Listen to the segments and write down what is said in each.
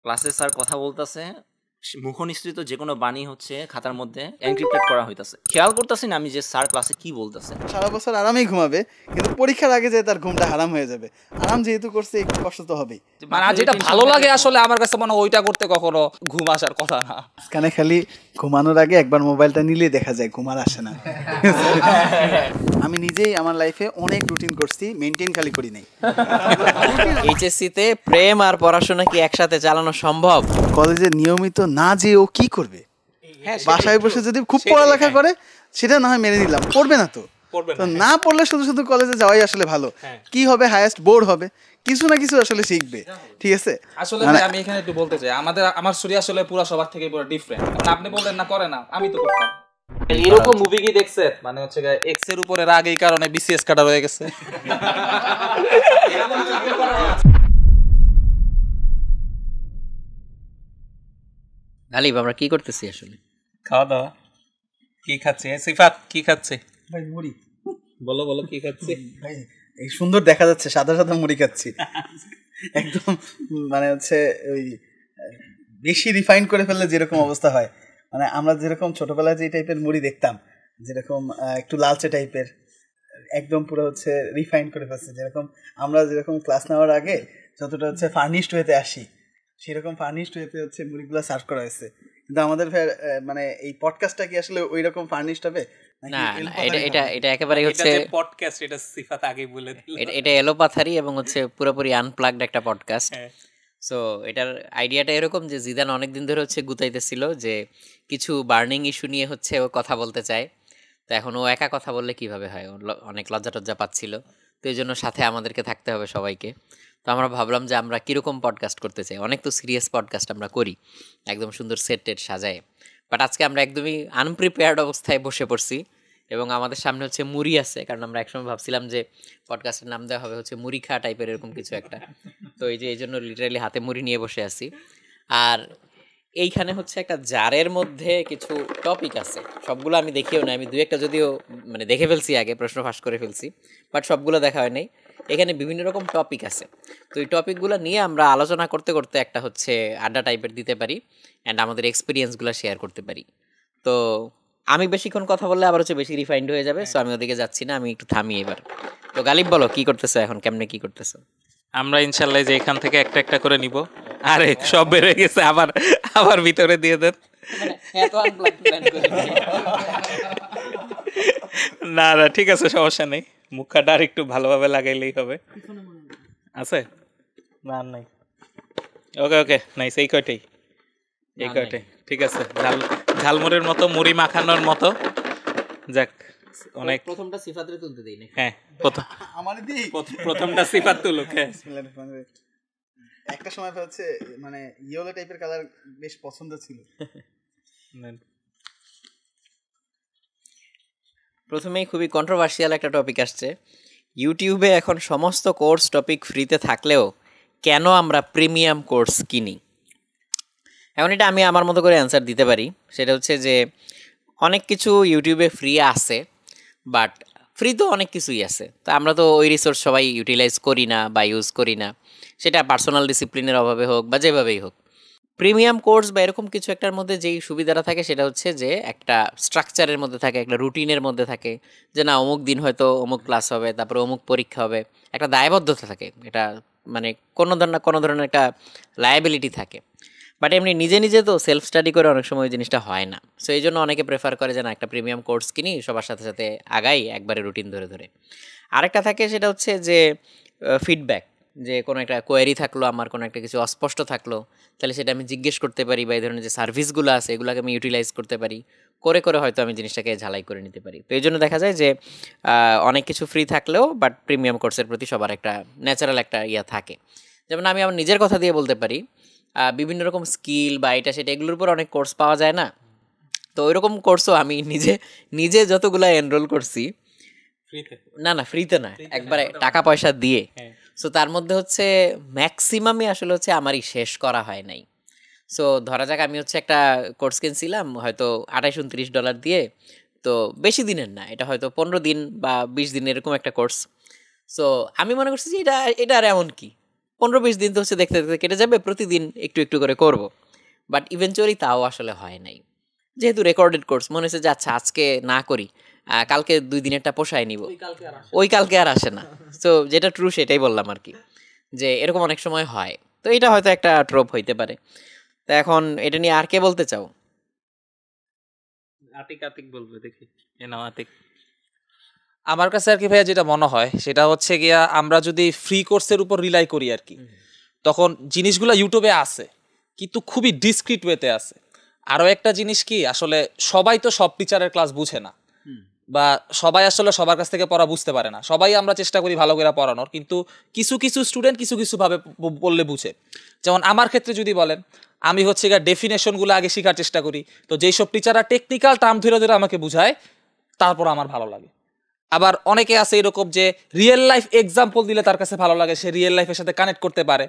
ক্লাসে স্যার কথা বলতেছে, মুখনিসৃত যে কোনো বাণী হচ্ছে খাতার মধ্যে এনক্রিপ্টেড করা হইতাছে। খেয়াল করতেছি না আমি যে স্যার ক্লাসে কি বলতেছে। সারা বছর আরামেই ঘুমাবে, কিন্তু পরীক্ষার আগে যে তার ঘুমটা হারাম হয়ে যাবে। আরাম যেহেতু করছে একটু কষ্ট তো হবেই। মানে যেটা ভালো লাগে আসলে আমার কাছে মনে হয় ওইটা করতে কখনো ঘুম আসার কথা না। কানে খালি ঘুমানোর আগে একবার মোবাইলটা নিলে দেখা যায় ঘুম আর আসে না। আমি নিজেই আমার লাইফে অনেক রুটিন করছি, মেনটেন খালি করি নাই। এইচএসসিতে প্রেম আর পড়াশোনা কি একসাথে চালানো সম্ভব? কলেজে নিয়মিত না যে ও কি করবে, বাসায় বসে যদি খুব পড়ালেখা করে সেটা না হয় মেনে নিলাম, পড়বে না তো না পড়লে শুধু শুধু কলেজে যাওয়াই আসলে ভালো। কি হবে, হাইয়েস্ট বোর্ড হবে, কিছু না কিছু আসলে শিখবে। ঠিক আছে, আসলে আমি এখানে একটু বলতে চাই, আমার স্টোরি আসলে পুরো সবার থেকে পুরো ডিফারেন্ট। আপনি বললেন না করে না, আমি তো করতাম। এরকম মুভি কি দেখছেন? মানে হচ্ছে এক্স এর উপরে রাগ এই কারণে বিসিএস কাটা হয়ে গেছে। গালিব, আমরা কি করতেছি আসলে? খাওয়া দাওয়া। কি খাচ্ছে সিফাত? কি খাচ্ছে ভাই? মুড়ি। বলো বলো কি খাচ্ছে ভাই? এই সুন্দর দেখা যাচ্ছে, সাদা সাদা মুড়ি খাচ্ছি। একদম মানে হচ্ছে ওই বেশি রিফাইন করে ফেললে যেরকম অবস্থা হয়, মানে আমরা যেরকম ছোটবেলায় যে টাইপের মুড়ি দেখতাম, যেরকম একটু লালচে টাইপের, একদম পুরো হচ্ছে রিফাইন করে ফেলছে। যেরকম আমরা যেরকম ক্লাস নেওয়ার আগে যতটা হচ্ছে ফার্নিশড ওয়েতে আসি, সেরকম ফার্নিশড ওয়েতে হচ্ছে মুড়িগুলো সার্ভ করা হয়েছে। কিন্তু আমাদের মানে এই পডকাস্টটা কি আসলে ওই রকম ফার্নিশড হবে? না, এটা একেবারে হচ্ছে পডকাস্ট, এটা সিফাত আগেই বলে দিল। এটা এলোপাথারি এবং হচ্ছে পুরোপুরি আনপ্লাগড একটা পডকাস্ট। সো এটার আইডিয়াটা এরকম যে জিদান অনেকদিন ধরে হচ্ছে গুতাইতেছিল যে কিছু বার্নিং ইস্যু নিয়ে হচ্ছে ও কথা বলতে চায়। তো এখন ও একা কথা বললে কিভাবে হয়, অনেক লজ্জা টজ্জা পাচ্ছিল। তো এই জন্য সাথে আমাদেরকে থাকতে হবে সবাইকে। তো আমরা ভাবলাম যে আমরা কীরকম পডকাস্ট করতে চাই। অনেক তো সিরিয়াস পডকাস্ট আমরা করি একদম সুন্দর সেট টেট সাজায়, বাট আজকে আমরা একদমই আনপ্রিপেয়ার্ড অবস্থায় বসে পড়ছি এবং আমাদের সামনে হচ্ছে মুড়ি আছে। কারণ আমরা একসময় ভাবছিলাম যে পডকাস্টের নাম দেওয়া হবে হচ্ছে মুড়ি খা টাইপের এরকম কিছু একটা। তো এই জন্য লিটারালি হাতে মুড়ি নিয়ে বসে আছি। আর এইখানে হচ্ছে একটা জারের মধ্যে কিছু টপিক আছে, সবগুলো আমি দেখিও না। আমি দুই একটা যদিও মানে দেখে ফেলছি, আগে প্রশ্ন ফাঁস করে ফেলছি, বাট সবগুলো দেখা হয় নাই। এখানে বিভিন্ন রকম টপিক আছে। তো এই টপিকগুলো নিয়ে আমরা আলোচনা করতে করতে একটা হচ্ছে আড্ডা টাইপের দিতে পারি অ্যান্ড আমাদের এক্সপিরিয়েন্সগুলো শেয়ার করতে পারি। তো আমি বেশিক্ষণ কথা বললে আবার হচ্ছে বেশি রিফাইন্ড হয়ে যাবে, সো আমি ওদিকে যাচ্ছি না, আমি একটু থামি এবার। তো গালিব বলো, কি করতেছো এখন, কেমনে কি করতেছো? আমরা ইনশাল্লাহ যে এখান থেকে একটা একটা করে নিব। আরে সব বেড়ে গেছে, আবার আবার ভিতরে দিয়ে দেন। না না ঠিক আছে, সমস্যা নেই, মুখটা আর একটু ভালোভাবে লাগাইলেই হবে। আছে না? নাই। ওকে ওকে, নাইস। এই কয়টাই ঠিক আছে। ঝালমুড়ির মতো, মুড়ি মাখানোর মতো। যাক, অনেক। প্রথমটা সিফাতের তুলতে দেই না? হ্যাঁ, প্রথমটা সিফাত তুলুক। একটা সময় হচ্ছে মানে ইয়েলো টাইপের কালার বেশ পছন্দ ছিল। প্রথমেই খুবই কন্ট্রোভার্সিয়াল একটা টপিক আসছে। ইউটিউবে এখন সমস্ত কোর্স টপিক ফ্রিতে থাকলেও কেন আমরা প্রিমিয়াম কোর্স কিনি? এখন এটা আমি আমার মতো করে অ্যান্সার দিতে পারি। সেটা হচ্ছে যে অনেক কিছু ইউটিউবে ফ্রি আছে, বাট ফ্রি তো অনেক কিছুই আছে, তো আমরা তো ওই রিসোর্স সবাই ইউটিলাইজ করি না বা ইউজ করি না, সেটা পার্সোনাল ডিসিপ্লিনের অভাবে হোক বা যেভাবেই হোক। প্রিমিয়াম কোর্স বা এরকম কিছু একটার মধ্যে যেই সুবিধাটা থাকে সেটা হচ্ছে যে একটা স্ট্রাকচারের মধ্যে থাকে, একটা রুটিনের মধ্যে থাকে, যে না অমুক দিন হয়তো অমুক ক্লাস হবে, তারপরে অমুক পরীক্ষা হবে, একটা দায়বদ্ধতা থাকে, এটা মানে কোনো ধরনের একটা লায়াবিলিটি থাকে। বাট এমনি নিজে নিজে তো সেলফ স্টাডি করে অনেক সময় ওই জিনিসটা হয় না। সো এই জন্য অনেকে প্রেফার করে যে না একটা প্রিমিয়াম কোর্স কিনি, সবার সাথে সাথে আগাই একবারে রুটিন ধরে ধরে। আরেকটা থাকে সেটা হচ্ছে যে ফিডব্যাক, যে কোনো একটা কোয়ারি থাকলো, আমার কোনো একটা কিছু অস্পষ্ট থাকলো, তাহলে সেটা আমি জিজ্ঞেস করতে পারি, বা এই ধরনের যে সার্ভিসগুলো আছে এগুলোকে আমি ইউটিলাইজ করতে পারি, করে করে হয়তো আমি জিনিসটাকে ঝালাই করে নিতে পারি। তো এই জন্য দেখা যায় যে অনেক কিছু ফ্রি থাকলেও বাট প্রিমিয়াম কোর্সের প্রতি সবার একটা ন্যাচারাল একটা ইয়া থাকে। যেমন আমি আমার নিজের কথা দিয়ে বলতে পারি, বিভিন্ন রকম স্কিল বা এটা সেটা এগুলোর উপর অনেক কোর্স পাওয়া যায় না, তো ওই রকম কোর্সও আমি নিজে যতগুলো এনরোল করছি, না ফ্রিতে না, একবারে টাকা পয়সা দিয়ে। সো তার মধ্যে হচ্ছে ম্যাক্সিমামই আসলে হচ্ছে আমারই শেষ করা হয় নাই। সো ধরা যাক আমি হচ্ছে একটা কোর্স কিনছিলাম হয়তো $28-29 দিয়ে, তো বেশি দিনের না, এটা হয়তো 15 দিন বা 20 দিন এরকম একটা কোর্স। সো আমি মনে করছি যে এটা আর এমন কি, 15-20 দিন তো হচ্ছে দেখতে দেখতে কেটে যাবে, প্রতিদিন একটু একটু করে করব। বাট ইভেনচুয়ালি তাও আসলে হয় নাই, যেহেতু রেকর্ডেড কোর্স মনে হচ্ছে যে আচ্ছা আজকে না করি, কালকে 2 দিনেরটা পোষায় নিব, ওই কালকে আর আসে না। তো যেটা ট্রু সেটাই বললাম আর কি, যে এরকম অনেক সময় হয়। তো এটা হয়তো একটা ট্রোপ হইতে পারে। তো এখন এটা নিয়ে আর কে বলতে চাও? আতিক বলবে, দেখি এ নাও আতিক। আমার কাছে আর কি ভাইয়া যেটা মনে হয় সেটা হচ্ছে গিয়া আমরা যদি ফ্রি কোর্সের উপর রিলাই করি আর কি, তখন জিনিসগুলো ইউটিউবে আছে কিন্তু খুবই ডিসক্রিট ওয়েতে আছে। আরও একটা জিনিস কি, আসলে সবাই তো সব টিচারের ক্লাস বুঝে না, বা সবাই আসলে সবার কাছ থেকে পড়া বুঝতে পারে না। সবাই আমরা চেষ্টা করি ভালো করে পড়ানোর, কিন্তু কিছু কিছু স্টুডেন্ট কিছু কিছু ভাবে বললে বুঝে। যেমন আমার ক্ষেত্রে যদি বলেন, আমি হচ্ছে গিয়ে ডেফিনেশনগুলো আগে শেখার চেষ্টা করি। তো যেই সব টিচাররা টেকনিক্যাল টার্ম ধরে ধরে আমাকে বুঝায়, তারপর আমার ভালো লাগে। আবার অনেকে আছে এরকম যে রিয়েল লাইফ এক্সাম্পল দিলে তার কাছে ভালো লাগে, সে রিয়েল লাইফের সাথে কানেক্ট করতে পারে।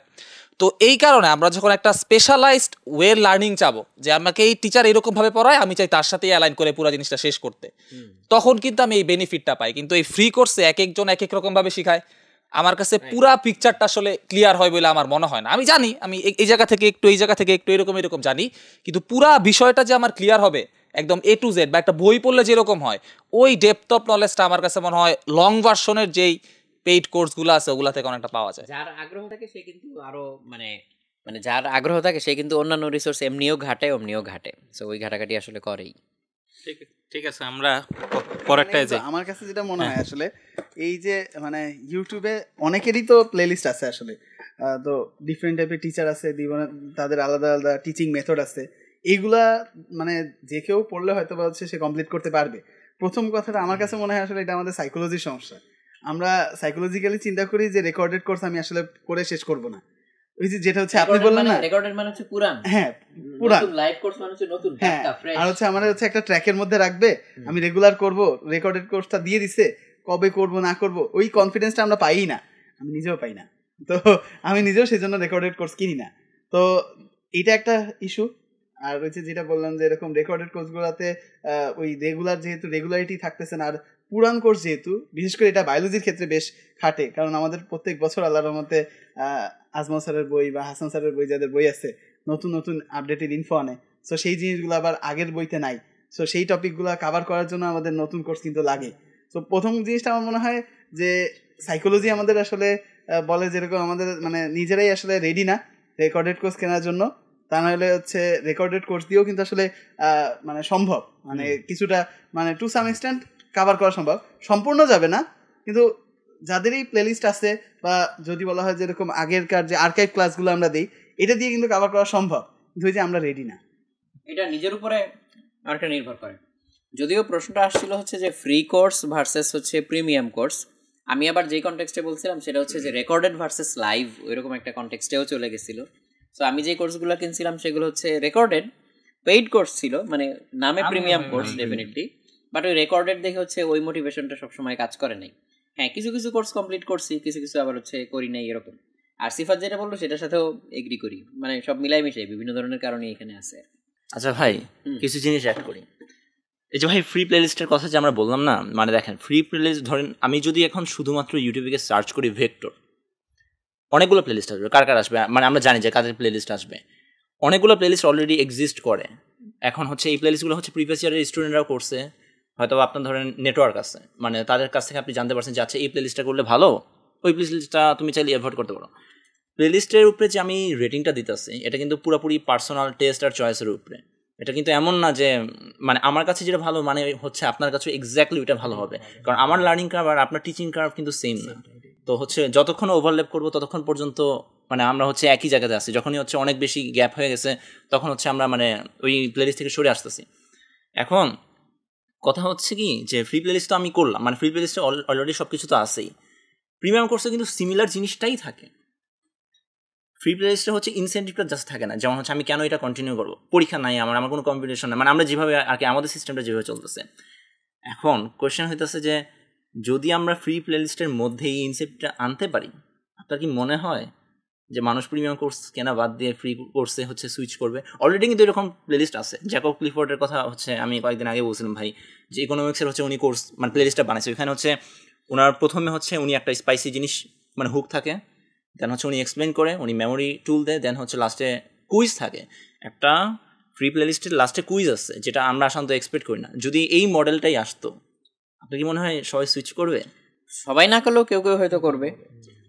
তো এই কারণে আমরা যখন একটা স্পেশালাইজড ওয়ে লার্নিং চাবো, যে আমাকে এই টিচার এরকমভাবে পড়ায়, আমি চাই তার সাথেই অ্যালাইন করে পুরো জিনিসটা শেষ করতে, তখন কিন্তু আমি এই বেনিফিটটা পাই। কিন্তু এই ফ্রি কোর্সে এক একজন এক এক রকমভাবে শেখায়, আমার কাছে পুরা পিকচারটা আসলে ক্লিয়ার হয় বলে আমার মনে হয় না। আমি জানি আমি এই জায়গা থেকে একটু এই জায়গা থেকে একটু এরকম জানি, কিন্তু পুরা বিষয়টা যে আমার ক্লিয়ার হবে একদম A to Z, বা একটা বই পড়লে যেরকম হয় ওই ডেপথ অফ নলেজটা আমার কাছে মনে হয় লং ভার্সনের যেই পেইড কোর্সগুলো আছে ওগুলা থেকে অনেকটা পাওয়া যায়। যার আগ্রহ থাকে সে কিন্তু আরো মানে মানে যার আগ্রহ থাকে সে কিন্তু অন্যান্য রিসোর্স এমনিও ঘাটে, সো ওই ঘাটাঘাটি আসলে করেই। ঠিক আছে, আমরা পরেরটায় যাই। আমার কাছে যেটা মনে হয় আসলে এই যে মানে ইউটিউবে অনেকেরই তো প্লেলিস্ট আছে আসলে, তো ডিফারেন্ট টাইপের টিচার আছে, তাদের আলাদা আলাদা টিচিং মেথড আছে। এইগুলা মানে যে কেউ পড়লে হয়তো বা হচ্ছে সে কমপ্লিট করতে পারবে। প্রথম কথাটা আমার কাছে মনে হয় আসলে এটা আমাদের সাইকোলজির সমস্যা। আমরা সাইকোলজিক্যালি চিন্তা করি যে রেকর্ডেড কোর্স আমি আসলে করে শেষ করব না। ওই যে যেটা হচ্ছে আপনি বললেন না, রেকর্ডেড মানে হচ্ছে পুরান, হ্যাঁ পুরান, লাইভ কোর্স মানে হচ্ছে নতুন, হ্যাঁ। আর হচ্ছে আমার হচ্ছে একটা ট্র্যাকের মধ্যে রাখবে, আমি রেগুলার করব, রেকর্ডেড কোর্সটা দিয়ে দিছে, কবে করব না করব ওই কনফিডেন্সটা আমরা পাই না, আমি নিজেও পাই না। তো আমি নিজেও সেজন্য রেকর্ডেড কোর্স কিনি না। তো এটা একটা ইস্যু। আর হচ্ছে যেটা বললাম যে এরকম রেকর্ডেড কোর্সগুলোতে ওই যেহেতু রেগুলারিটি থাকতেছে না, আর পুরান কোর্স যেহেতু, বিশেষ করে এটা বায়োলজির ক্ষেত্রে বেশ খাটে, কারণ আমাদের প্রত্যেক বছর আল্লাহর রহমতে আজমল স্যারের বই বা হাসান স্যারের বই, যাদের বই আছে, নতুন নতুন আপডেটেড ইনফো আনে। সো সেই জিনিসগুলো আবার আগের বইতে নাই। সো সেই টপিকগুলো কাভার করার জন্য আমাদের নতুন কোর্স কিন্তু লাগে। সো প্রথম জিনিসটা আমার মনে হয় যে সাইকোলজি আমাদের আসলে বলে যেরকম আমাদের মানে নিজেরাই আসলে রেডি না রেকর্ডেড কোর্স কেনার জন্য। তা নাহলে হচ্ছে রেকর্ডেড কোর্স দিয়েও কিন্তু আসলে মানে সম্ভব, মানে কিছুটা মানে টু সাম এক্সটেন্ট কাভার করা সম্ভব, সম্পূর্ণ যাবে না। কিন্তু যাদেরই প্লেলিস্ট আছে বা যদি বলা হয় যেরকম আগেরকার যে আর্কাইভ ক্লাসগুলো আমরা দিই, এটা দিয়ে কিন্তু কাভার করা সম্ভব, কিন্তু যে আমরা রেডি না। এটা নিজের উপরে অনেকটা নির্ভর করে। যদিও প্রশ্নটা আসছিল হচ্ছে যে ফ্রি কোর্স ভার্সেস হচ্ছে প্রিমিয়াম কোর্স, আমি আবার যেই কনটেক্সটে বলছিলাম সেটা হচ্ছে যে রেকর্ডেড ভার্সেস লাইভ, ওইরকম একটা কনটেক্সটেও চলে গেছিলো। সো আমি যে কোর্সগুলো কিনছিলাম সেগুলো হচ্ছে রেকর্ডেড, পেইড কোর্স ছিল, মানে নামে প্রিমিয়াম কোর্স ডেফিনেটলি, বাট ওই রেকর্ডেড দেখে হচ্ছে ওই মোটিভেশনটা সবসময় কাজ করে নাই। হ্যাঁ, কিছু কিছু কোর্স কমপ্লিট করছি, কিছু কিছু আবার হচ্ছে করি নাই এরকম। আর সিফাত যেটা বললো সেটার সাথেও এগ্রি করি, মানে সব মিলাই মিশাই বিভিন্ন ধরনের কারণে এখানে আছে। আচ্ছা ভাই, কিছু জিনিস অ্যাড করি। এই যে ভাই ফ্রি প্লেলিস্টের কথা যে আমরা বললাম না, মানে দেখেন ফ্রি প্লেলিস্ট ধরেন আমি যদি এখন শুধুমাত্র ইউটিউবে সার্চ করি ভেক্টর, অনেকগুলো প্লেলিস্ট আসবে। কার আসবে মানে আমরা জানি যে কাদের প্লেলিস্ট আসবে, অনেকগুলো প্লেলিস্ট অলরেডি এক্সিস্ট করে। এখন হচ্ছে এই প্লেলিস্টগুলো হচ্ছে প্রিভিয়াস ইয়ারের স্টুডেন্টরাও করছে, হয়তো আপনার ধরেন নেটওয়ার্ক আছে, মানে তাদের কাছ থেকে আপনি জানতে পারছেন যে আচ্ছা এই প্লেলিস্টটা করলে ভালো, ওই প্লেলিস্টটা তুমি চাইলে অ্যাভয়েড করতে পারো। প্লেলিস্টের উপরে যে আমি রেটিংটা দিতেছি এটা কিন্তু পুরোপুরি পার্সোনাল টেস্ট আর চয়েসের উপরে। এটা কিন্তু এমন না যে মানে আমার কাছে যেটা ভালো মানে হচ্ছে আপনার কাছে এক্স্যাক্টলি ওইটা ভালো হবে, কারণ আমার লার্নিং কার্ভ আর আপনার টিচিং কার্ভ কিন্তু সেম না। তো হচ্ছে যতক্ষণ ওভারল্যাপ করবো ততক্ষণ পর্যন্ত মানে আমরা হচ্ছে একই জায়গাতে আছি। যখনই হচ্ছে অনেক বেশি গ্যাপ হয়ে গেছে তখন হচ্ছে আমরা মানে ওই প্লেলিস্ট থেকে সরে আসতেছি। এখন কথা হচ্ছে কি যে ফ্রি প্লেলিস্ট তো আমি করলাম, মানে ফ্রি প্লেলিস্টে অলরেডি সব কিছু তো আছেই। প্রিমিয়াম কোর্সে কিন্তু সিমিলার জিনিসটাই থাকে। ফ্রি প্লেলিস্টে হচ্ছে ইনসেন্টিভটা জাস্ট থাকে না, যেমন হচ্ছে আমি কেন এটা কন্টিনিউ করবো, পরীক্ষা নাই আমার কোনো কম্পিটিশন নাই, মানে আমরা যেভাবে আর কি আমাদের সিস্টেমটা যেভাবে চলতেছে। এখন কোয়েশ্চেন হইতেছে যে যদি আমরা ফ্রি প্লেলিস্টের মধ্যে এই ইনসেন্টিভটা আনতে পারি, আপনার কি মনে হয় যে মানুষ প্রিমিয়াম কোর্স কেনা বাদ দিয়ে ফ্রি কোর্সে হচ্ছে সুইচ করবে? অলরেডি কিন্তু এরকম প্লেলিস্ট আছে। জ্যাকব ক্লিফোর্ডের কথা হচ্ছে আমি কয়েকদিন আগে বলছিলাম ভাই, যে ইকোনমিক্সের হচ্ছে উনি কোর্স মানে প্লেলিস্টটা বানাইছে। ওইখানে হচ্ছে ওনার প্রথমে হচ্ছে উনি একটা স্পাইসি জিনিস মানে হুক থাকে, দেন হচ্ছে উনি এক্সপ্লেন করে, উনি মেমোরি টুল দেয়, দেন হচ্ছে লাস্টে কুইজ থাকে। একটা ফ্রি প্লেলিস্টের লাস্টে কুইজ আছে, যেটা আমরা সাধারণত এক্সপেক্ট করি না। যদি এই মডেলটাই আসতো, আপনার কি মনে হয় সবাই সুইচ করবে? সবাই না করলেও কেউ কেউ হয়তো করবে,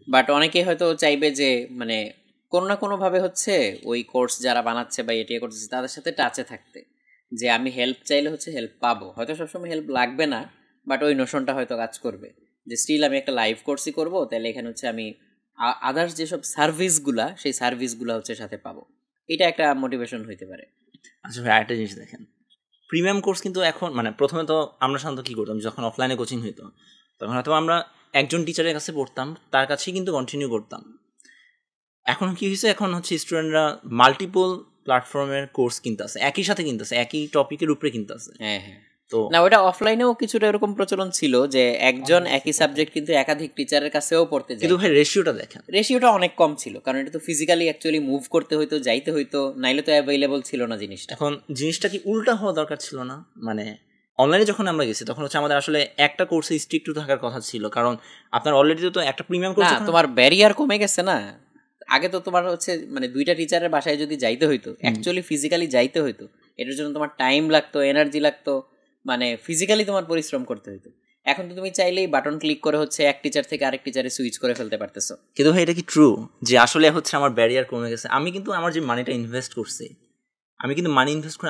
বাট অনেকে হয়তো চাইবে যে মানে কোনো না কোনোভাবে হচ্ছে ওই কোর্স যারা বানাচ্ছে বা এটিএ করতেছে তাদের সাথে টাচে থাকতে, যে আমি হেল্প চাইলে হচ্ছে হেল্প পাবো। হয়তো সবসময় হেল্প লাগবে না, বাট ওই নোশনটা হয়তো কাজ করবে যে স্টিল আমি একটা লাইভ কোর্সই করবো, তাহলে এখানে হচ্ছে আমি আদার্স যেসব সার্ভিসগুলা সেই সার্ভিসগুলো হচ্ছে সাথে পাবো। এটা একটা মোটিভেশন হইতে পারে। আচ্ছা ভাই, আরেকটা জিনিস দেখেন, প্রিমিয়াম কোর্স কিন্তু এখন মানে প্রথমে তো আমরা সাধারণত কী করতাম, যখন অফলাইনে কোচিং হইতো তখন হয়তো আমরা একজন টিচারের কাছে পড়তাম, তার কাছেই কিন্তু কন্টিনিউ করতাম। এখন কি হয়েছে, এখন হচ্ছে স্টুডেন্টরা মাল্টিপল প্ল্যাটফর্মের কোর্স কিনতেছে, একই সাথে কিনতেছে, একই টপিকের উপরে কিনতেছে। হ্যাঁ হ্যাঁ, তো না ওটা অফলাইনেও কিছুটা এরকম প্রচলন ছিল যে একজন একই সাবজেক্ট কিন্তু একাধিক টিচারের কাছেও পড়তে যায়, কিন্তু ভাই রেশিওটা দেখেন, রেশিওটা অনেক কম ছিল, কারণ এটা তো ফিজিক্যালি অ্যাকচুয়ালি মুভ করতে হইতো, যাইতে হইতো, নাইলে তো অ্যাভেলেবল ছিল না জিনিসটা। এখন জিনিসটা কি উল্টা হওয়া দরকার ছিল না? মানে অনলাইনে যখন আমরা গেছি তখন হচ্ছে আমাদের আসলে একটা কোর্সে স্টিক টু থাকার কথা ছিল, কারণ আপনার অলরেডি তো একটা প্রিমিয়াম কোর্স, তোমার ব্যারিয়ার কমে গেছে না। আগে তো তোমার হচ্ছে মানে দুইটা টিচারের বাসায় যদি যাইতে হইতো, অ্যাকচুয়ালি ফিজিক্যালি যাইতে হইতো, এটার জন্য তোমার টাইম লাগতো, এনার্জি লাগতো, মানে ফিজিক্যালি তোমার পরিশ্রম করতে হইতো। এখন তো তুমি চাইলেই বাটন ক্লিক করে হচ্ছে এক টিচার থেকে আরেক টিচারে সুইচ করে ফেলতে পারতেছো। কিন্তু ভাই এটা কি ট্রু যে আসলে হচ্ছে আমার ব্যারিয়ার কমে গেছে? আমি কিন্তু আমার যে মানিটা ইনভেস্ট করছি, আমি কিন্তু মানি ইনভেস্ট করে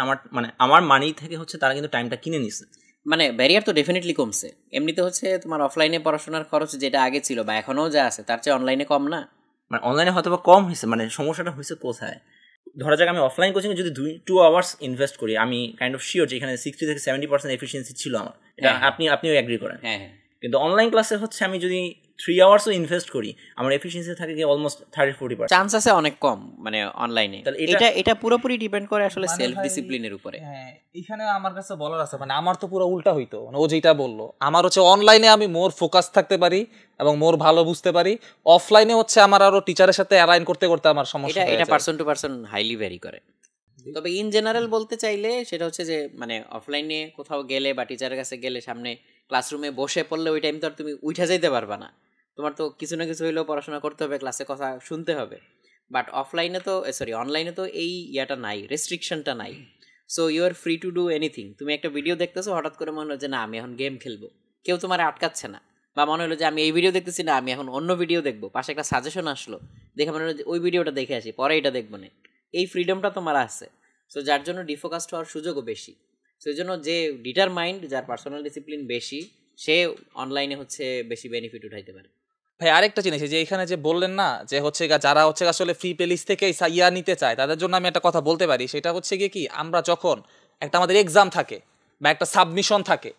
আমার মানি থেকে হচ্ছে তারা কিন্তু টাইমটা কিনে নিছে। মানে ব্যারিয়ার তো ডেফিনেটলি কমছে। এমনিতে হচ্ছে তোমার অফলাইনে পড়াশোনার খরচ যেটা আগে ছিল বা এখনও যা আছে তার চেয়ে অনলাইনে কম না? মানে অনলাইনে হয়তো বা কম হয়েছে, মানে সমস্যাটা হয়েছে কোথায়? ধরা যাক আমি অফলাইন কোচিংয়ে যদি 2 আওয়ার্স ইনভেস্ট করি, আমি কাইন্ড অফ শিওর যে এখানে 60 থেকে 70% এফিসিয়েন্সি ছিল আমার, এটা আপনিও এগ্রি করেন। হ্যাঁ হ্যাঁ, কিন্তু অনলাইন ক্লাসে হচ্ছে আমি যদি 3 আওয়ার্সও ইনভেস্ট করি, আমার এফিসিয়েন্সি থাকে গিয়ে অলমোস্ট 30-40%। চান্স আছে অনেক কম মানে অনলাইনে। এটা পুরোপুরি ডিপেন্ড করে আসলে সেলফ ডিসিপ্লিনের উপরে। হ্যাঁ, এখানে আমার কাছে বলার আছে, মানে আমার তো পুরো উল্টা হইতো, মানে ও যেটা বললো, আমার হচ্ছে অনলাইনে আমি মোর ফোকাস থাকতে পারি এবং মোর ভালো বুঝতে পারি, অফলাইনে হচ্ছে আমার আরো টিচারের সাথে অ্যালাইন করতে করতে আমার সমস্যা। এটা person to person highly vary করে। তবে ইন জেনারেল বলতে চাইলে সেটা হচ্ছে যে মানে অফলাইনে কোথাও গেলে বা টিচারের কাছে গেলে সামনে ক্লাসরুমে বসে পড়লে ওই টাইম তো আর তুমি উঠা যাইতে পারবা না, তোমার তো কিছু না কিছু হইলেও পড়াশোনা করতে হবে, ক্লাসে কথা শুনতে হবে। বাট অফলাইনে তো অনলাইনে তো এই ইয়াটা নাই, রেস্ট্রিকশনটা নাই। So you are free to do anything. তুমি একটা ভিডিও দেখতেছো, হঠাৎ করে মনে হলো যে না আমি এখন গেম খেলবো, কেউ তোমার আটকাচ্ছে না। বা মনে হলো যে আমি এই ভিডিও দেখতেছি না, আমি এখন অন্য ভিডিও দেখবো, পাশে একটা সাজেশন আসলো, দেখে মনে হলো যে ওই ভিডিওটা দেখে আসি, পরে এটা দেখবো না। এই ফ্রিডমটা তোমার আছে। সো যার জন্য ডিফোকাসড হওয়ার সুযোগও বেশি। সো এই জন্য যে ডিটারমাইন্ড, যার পার্সোনাল ডিসিপ্লিন বেশি, সে অনলাইনে হচ্ছে বেশি বেনিফিট উঠাইতে পারে। ভাই আরেকটা জিনিস, যে এখানে যে বললেন না যে হচ্ছে যারা হচ্ছে আসলে ফ্রি প্লেলিস্ট থেকে ইয়া নিতে চায় তাদের জন্য আমি একটা কথা বলতে পারি, সেটা হচ্ছে গিয়ে কি, আমরা যখন একটা আমাদের এক্সাম থাকে বা একটা সাবমিশন থাকে,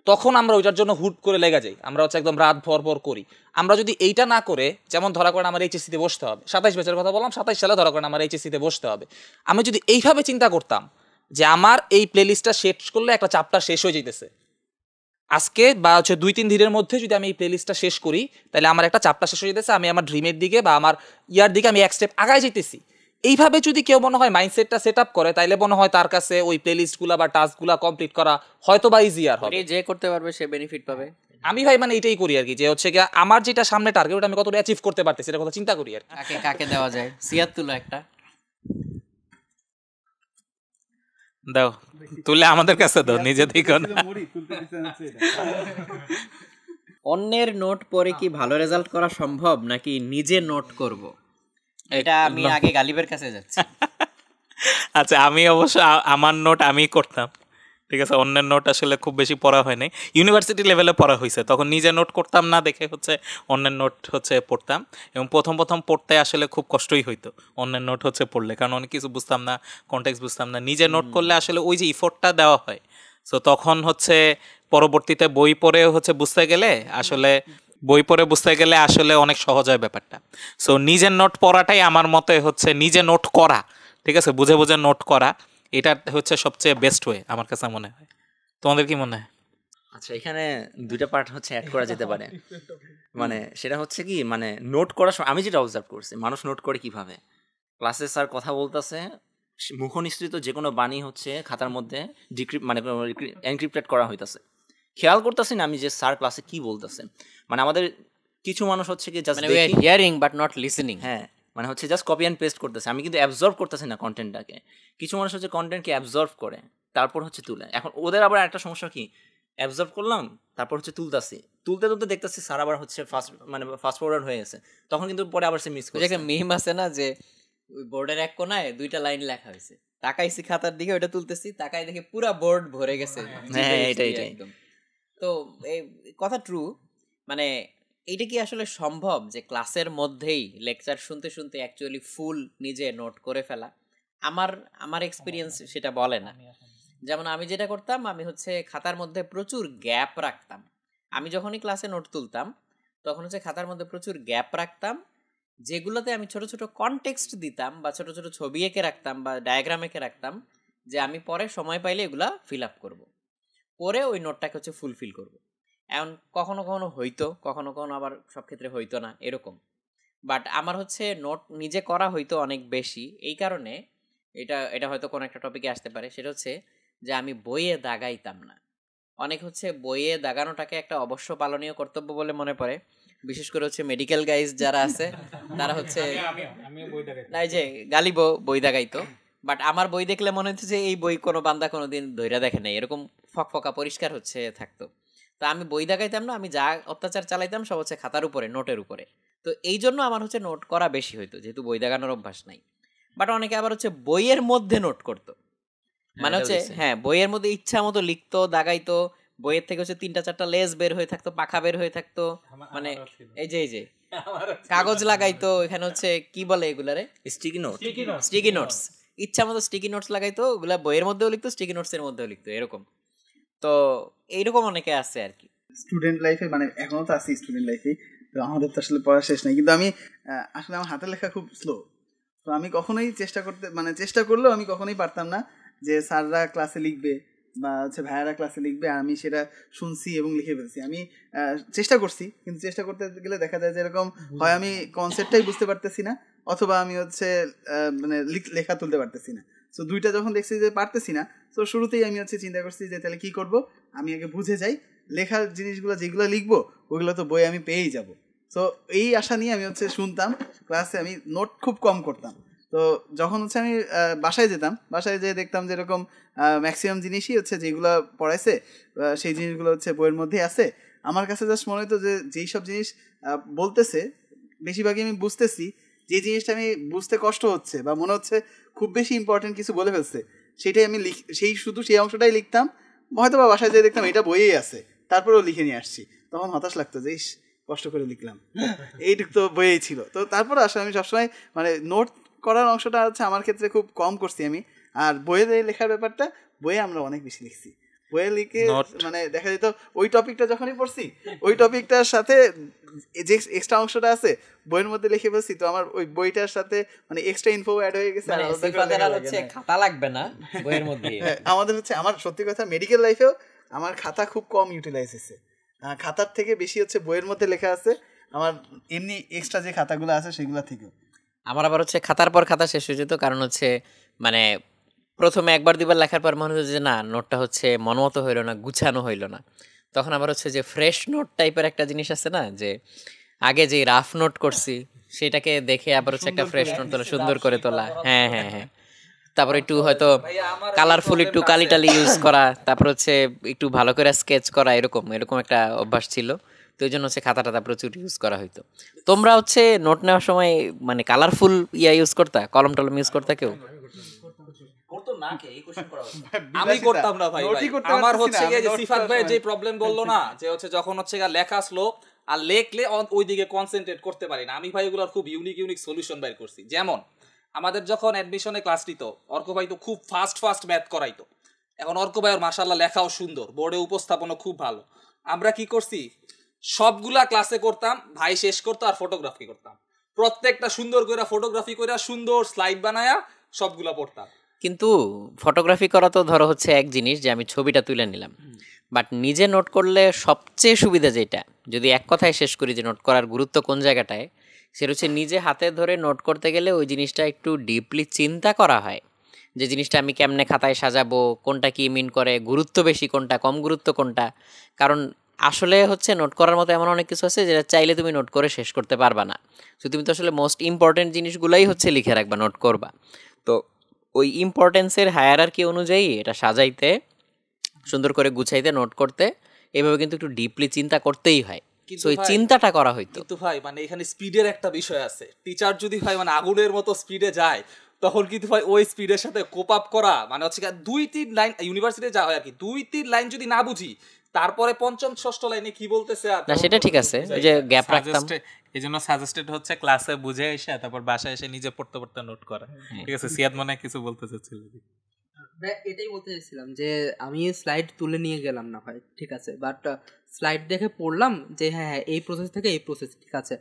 তখন আমরা ওইটার জন্য হুট করে লেগে যাই, আমরা হচ্ছে একদম রাত ভর করি। আমরা যদি এইটা না করে, যেমন ধরা করেন আমার এইচএসসিতে বসতে হবে, 27 ব্যাচের কথা বললাম, 27 সালে ধরা করেন আমার এইচএসসিতে বসতে হবে, আমি যদি এইভাবে চিন্তা করতাম যে আমার এই প্লেলিস্টটা শেষ করলে একটা চ্যাপ্টার শেষ হয়ে যেতেছে আজকে বা হচ্ছে 2-3 দিনের মধ্যে, যদি আমি এই প্লেলিস্টটা শেষ করি তাহলে আমার একটা চ্যাপ্টার শেষ হয়ে যেতেছে, আমি আমার ড্রিমের দিকে বা আমার ইয়ার দিকে আমি এক স্টেপ আগায় যেতেছি। এইভাবে যদি কেউ মনে হয় মাইন্ডসেটটা সেট আপ করে, তাইলে মনে হয় তার কাছে ওই প্লেলিস্টগুলো বা টাস্কগুলো কমপ্লিট করা হয়তো বা ইজিয়ার হবে, যে করতে পারবে সে বেনিফিট পাবে। আমি ভাই মানে এটাই করি আর কি, যে হচ্ছে কি আমার যেটা সামনে টার্গেট ওটা আমি কতটা অ্যাচিভ করতে পারতেছি এটা কথা চিন্তা করি আর কি। কাকে দেওয়া যায়? সিয়াদ তুলো একটা দাও, তুলে আমাদের কাছে দাও, নিজে দেখো না। অন্যের নোট পড়ে কি ভালো রেজাল্ট করা সম্ভব নাকি নিজে নোট করব? এটা আমি আগে গালিবের কাছে যাচ্ছি। আচ্ছা, আমি অবশ্য আমার নোট আমি করতাম, ঠিক আছে, অন্যের নোট আসলে খুব বেশি পড়া হয় নাই। ইউনিভার্সিটি লেভেলে পড়া হয়েছে, তখন নিজে নোট করতাম না দেখে হচ্ছে অন্যের নোট হচ্ছে পড়তাম, এবং প্রথম পড়তে আসলে খুব কষ্টই হইতো অন্যের নোট হচ্ছে পড়লে, কারণ অনেক কিছু বুঝতাম না, কনটেক্সট বুঝতাম না। নিজে নোট করলে আসলে ওই যে ইফোর্টটা দেওয়া হয়, সো তখন হচ্ছে পরবর্তীতে বই পড়ে হচ্ছে বুঝতে গেলে আসলে অনেক সহজ হয় ব্যাপারটা। সো নিজের নোট পড়াটাই আমার মতে হচ্ছে নিজে নোট করা, ঠিক আছে, বুঝে বুঝে নোট করা, এটা হচ্ছে সবচেয়ে বেস্ট ওয়ে আমার কাছে মনে হয়। তোমাদের কি মনে হয়? আচ্ছা, এখানে 2টা পার্ট হচ্ছে অ্যাড করা যেতে পারে। মানে সেটা হচ্ছে কি, মানে নোট করার সময় আমি যেটা অবজার্ভ করছি, মানুষ নোট করে কিভাবে, ক্লাসে স্যার কথা বলতেছে, মুখনিসৃত যে কোনো বাণী হচ্ছে খাতার মধ্যে এনক্রিপ্টেড করা হইতাছে, খেয়াল করতেছি না আমি যে স্যার ক্লাসে কি বলতেছে। মানে আমাদের কিছু মানুষ হচ্ছে কি জাস্ট মানে we are hearing but not listening. হ্যাঁ, মানে হচ্ছে জাস্ট কপি অ্যান্ড পেস্ট করতেছে, আমি কিন্তু অ্যাবজর্ব করতেছি না কন্টেন্টটাকে। কিছু মানুষ হচ্ছে কন্টেন্টকে অ্যাবজর্ব করে তারপর হচ্ছে তুলে। এখন ওদের আবার একটা সমস্যা কি, অ্যাবজর্ব করলাম তারপর হচ্ছে তুলতে তুলতে দেখতেছি স্যার আবার হচ্ছে ফাস্ট ফরওয়ার্ড হয়ে গেছে, তখন কিন্তু পরে আবার সে মিস ওই যে একটা মিম আছে না, যে ওই বোর্ডের এক কোনায় 2টা লাইন লেখা হয়েছে, তাকাইছি খাতার দিকে, ওইটা তুলতেছি, তাকাই দেখে পুরা বোর্ড ভরে গেছে। হ্যাঁ, এটাই একদম। তো এই কথা ট্রু। মানে এইটা কি আসলে সম্ভব যে ক্লাসের মধ্যেই লেকচার শুনতে শুনতে অ্যাকচুয়ালি ফুল নিজে নোট করে ফেলা? আমার এক্সপিরিয়েন্স সেটা বলে না। যেমন আমি যেটা করতাম, আমি হচ্ছে খাতার মধ্যে প্রচুর গ্যাপ রাখতাম। আমি যখনই ক্লাসে নোট তুলতাম তখন হচ্ছে খাতার মধ্যে প্রচুর গ্যাপ রাখতাম, যেগুলোতে আমি ছোট ছোট কনটেক্সট দিতাম বা ছোট ছোট ছবি এঁকে রাখতাম বা ডায়াগ্রাম এঁকে রাখতাম, যে আমি পরে সময় পাইলে এগুলা ফিল আপ করবো, পরে ওই নোটটাকে হচ্ছে ফুলফিল করবো। এখন কখনো কখনো হইতো, কখনো কখনো আবার সব ক্ষেত্রে হইতো না এরকম। বাট আমার হচ্ছে নোট নিজে করা হইতো অনেক বেশি, এই কারণে এটা হয়তো কোনো একটা টপিকে আসতে পারে, সেটা হচ্ছে যে আমি বইয়ে দাগাইতাম না। অনেক হচ্ছে বইয়ে দাগানোটাকে একটা অবশ্য পালনীয় কর্তব্য বলে মনে পড়ে, বিশেষ করে হচ্ছে মেডিকেল গাইজ যারা আছে তারা হচ্ছে না, এই যে গালিবো বই দাগাইতো, বাট আমার বই দেখলে মনে হচ্ছে যে এই বই কোনো বান্দা কোনোদিন ধইরা দেখে নাই, এরকম ফকফকা পরিষ্কার হচ্ছে থাকতো। তো আমি বই দাগাইতাম না, আমি যা অত্যাচার চালাইতাম সব হচ্ছে খাতার উপরে, নোটের উপরে। তো এই জন্য আমার হচ্ছে নোট করা বেশি হইতো, যেহেতু বই দাগানোর অভ্যাস নাই। বাট অনেকে আবার হচ্ছে বইয়ের মধ্যে নোট করতো, মানে হচ্ছে হ্যাঁ বইয়ের মধ্যে ইচ্ছা মতো লিখতো, দাগাইতো, বইয়ের থেকে হচ্ছে 3-4টা লেজ বের হয়ে থাকতো, পাখা বের হয়ে থাকতো, মানে এই যে কাগজ লাগাইতো, এখানে হচ্ছে কি বলে এগুলারে, স্টিকি নোটস, ইচ্ছা মতো স্টিকি নোটস লাগাইতো, ওগুলা বইয়ের মধ্যেও লিখতো, স্টিকি নোটস এর মধ্যেও লিখতো, এরকম। তো এইরকম অনেকে আছে আর কি স্টুডেন্ট লাইফে, মানে এখনো তো আছি স্টুডেন্ট লাইফে, তো আমাদের তো আসলে পড়া শেষ নাই, কিন্তু আমি আসলে আমার হাতের লেখা খুব স্লো। তো আমি কখনোই চেষ্টা করলেও আমি কখনোই পারতাম না যে স্যাররা ক্লাসে লিখবে বা হচ্ছে ভাইয়ারা ক্লাসে লিখবে আর আমি সেটা শুনছি এবং লিখে ফেলছি। আমি চেষ্টা করছি, কিন্তু চেষ্টা করতে গেলে দেখা যায় যে এরকম হয় আমি কনসেপ্টটাই বুঝতে পারতেছি না, অথবা আমি হচ্ছে মানে লেখা তুলতে পারতেছি না। সো দুইটা যখন দেখছি যে পারতেছি না, তো শুরুতেই আমি হচ্ছে চিন্তা করছি যে তাহলে কী করব, আমি আগে বুঝে যাই, লেখার জিনিসগুলো যেগুলো লিখবো ওইগুলো তো বই আমি পেয়েই যাব। সো এই আশা নিয়ে আমি হচ্ছে শুনতাম ক্লাসে, আমি নোট খুব কম করতাম। তো যখন হচ্ছে আমি বাসায় যেতাম, বাসায় যেয়ে দেখতাম যে এরকম ম্যাক্সিমাম জিনিসই হচ্ছে যেগুলো পড়াইছে সেই জিনিসগুলো হচ্ছে বইয়ের মধ্যেই আছে। আমার কাছে জাস্ট মনে হতো যে যেই সব জিনিস বলতেছে বেশিরভাগই আমি বুঝতেছি, যে জিনিসটা আমি বুঝতে কষ্ট হচ্ছে বা মনে হচ্ছে খুব বেশি ইম্পর্টেন্ট কিছু বলে ফেলছে, সেটাই আমি শুধু সেই অংশটাই লিখতাম, হয়তো বা বাসায় যেয়ে দেখতাম এটা বইয়েই আছে, তারপরেও লিখে নিয়ে আসছি। তখন হতাশ লাগতো যে কষ্ট করে লিখলাম, এইটুকু তো বইয়েই ছিল। তো তারপরে আসলে আমি সবসময় মানে নোট করার অংশটা হচ্ছে আমার ক্ষেত্রে খুব কম করছি আমি। আর বইয়ে লেখার ব্যাপারটা, বইয়ে আমরা অনেক বেশি লিখছি, বইয়ে লিখে মানে দেখা যেত ওই টপিকটা যখনই পড়ছি ওই টপিকটার সাথে যে এক্সট্রা অংশটা আছে বইয়ের মধ্যে লিখে ফেলছি, তো আমার ওই বইটার সাথে মানে এক্সট্রা ইনফো অ্যাড হয়ে গেছে। খাতা লাগবে না বইয়ের মধ্যে। আমাদের হচ্ছে, আমার সত্যি কথা মেডিকেল লাইফেও আমার খাতা খুব কম ইউটিলাইজ হয়েছে, খাতার থেকে বেশি হচ্ছে বইয়ের মধ্যে লেখা আছে আমার এমনি এক্সট্রা যে খাতাগুলো আছে সেগুলো থেকে। আমার আবার হচ্ছে খাতার পর খাতা শেষ হয়ে যেত, কারণ হচ্ছে মানে প্রথমে একবার দুবার লেখার পর মনে হচ্ছে যে না নোটটা হচ্ছে মনমতো হইলো না, গুছানো হইলো না। তখন আবার হচ্ছে যে ফ্রেশ নোট টাইপের একটা জিনিস আছে না, যে আগে যে রাফ নোট করছি সেটাকে দেখে আবার হচ্ছে একটা ফ্রেশ নোট তোলা, সুন্দর করে তোলা। হ্যাঁ হ্যাঁ হ্যাঁ, তারপর একটু হয়তো কালারফুল একটু কালি ইউজ করা, তারপর হচ্ছে একটু ভালো করে স্কেচ করা, এরকম একটা অভ্যাস ছিল। তো এই জন্য হচ্ছে খাতা প্রচুর ইউজ করা হইতো। তোমরা হচ্ছে নোট নেওয়ার সময় মানে কালারফুল ইউজ করতা, কলম টলম ইউজ করতা কেউ? আমি করতাম না ভাই। আমার হচ্ছে যে সিফাত ভাই যে প্রবলেম বললো না, যে হচ্ছে যখন হচ্ছে লেখা স্লো আর লেখলে ওইদিকে কনসেন্ট্রেট করতে পারি না, আমি ভাই এগুলোর খুব ইউনিক সলিউশন বের করছি। যেমন আমাদের যখন অ্যাডমিশনে ক্লাস নিত, অর্ক ভাই তো খুব ফাস্ট ম্যাথ করাইতো। এখন অর্ক ভাইয়ের মাশাআল্লাহ লেখাও সুন্দর, বোর্ডে উপস্থাপনও খুব ভালো। আমরা কি করছি, সবগুলা ক্লাসে করতাম, ভাই শেষ করতো আর ফটোগ্রাফি করতাম, প্রত্যেকটা সুন্দর করে ফটোগ্রাফি করে সুন্দর স্লাইড বানায়া সবগুলা পড়তাম। কিন্তু ফটোগ্রাফি করা তো ধরো হচ্ছে এক জিনিস, যে আমি ছবিটা তুলে নিলাম, বাট নিজে নোট করলে সবচেয়ে সুবিধা যেটা, যদি এক কথায় শেষ করি যে নোট করার গুরুত্ব কোন জায়গাটায়, সেটা হচ্ছে নিজে হাতে ধরে নোট করতে গেলে ওই জিনিসটা একটু ডিপলি চিন্তা করা হয়, যে জিনিসটা আমি কেমনে খাতায় সাজাবো, কোনটা কি মিন করে, গুরুত্ব বেশি কোনটা, কম গুরুত্ব কোনটা। কারণ আসলে হচ্ছে নোট করার মতো এমন অনেক কিছু আছে যেটা চাইলে তুমি নোট করে শেষ করতে পারবা না। তো তুমি তো আসলে মোস্ট ইম্পর্টেন্ট জিনিসগুলাই হচ্ছে লিখে রাখবা, নোট করবা। তো ওই ইম্পর্টেন্সের হায়ারার্কি অনুযায়ী এটা সাজাইতে, সুন্দর করে গুছাইতে, নোট করতে, এইভাবে কিন্তু একটু ডিপলি চিন্তা করতেই হয়। কিন্তু তো এই ভাই- চিন্তাটা করা হইতো। কিন্তু ভাই মানে এখানে স্পিডের একটা বিষয় আছে। টিচার যদি ভাই মানে আগুনের মতো স্পিডে যায়, তখন কিন্তু ভাই ওই স্পিডের সাথে কোপ আপ করা মানে হচ্ছে 2-3 লাইন ইউনিভার্সিটি যা হয় আর কি, 2-3 লাইন যদি না বুঝি, তারপরে পঞ্চম ষষ্ঠ লাইনে কি বলতেছে আর না সেটা ঠিক আছে, ওই যে গ্যাপ রাখতাম। এই জন্য সাজেস্টেড হচ্ছে ক্লাসে বুঝে এসে তারপর বাসায় এসে নিজে পড়তে পড়তে নোট করা। ঠিক আছে, সিয়াদ মনে হয় কিছু বলতে চাচ্ছিল। এটাই বলতে চাইছিলাম যে আমি স্লাইড তুলে নিয়ে গেলাম না ভাই, ঠিক আছে, বাট স্লাইড দেখে পড়লাম যে হ্যাঁ হ্যাঁ এই প্রসেস থেকে এই প্রসেস, ঠিক আছে,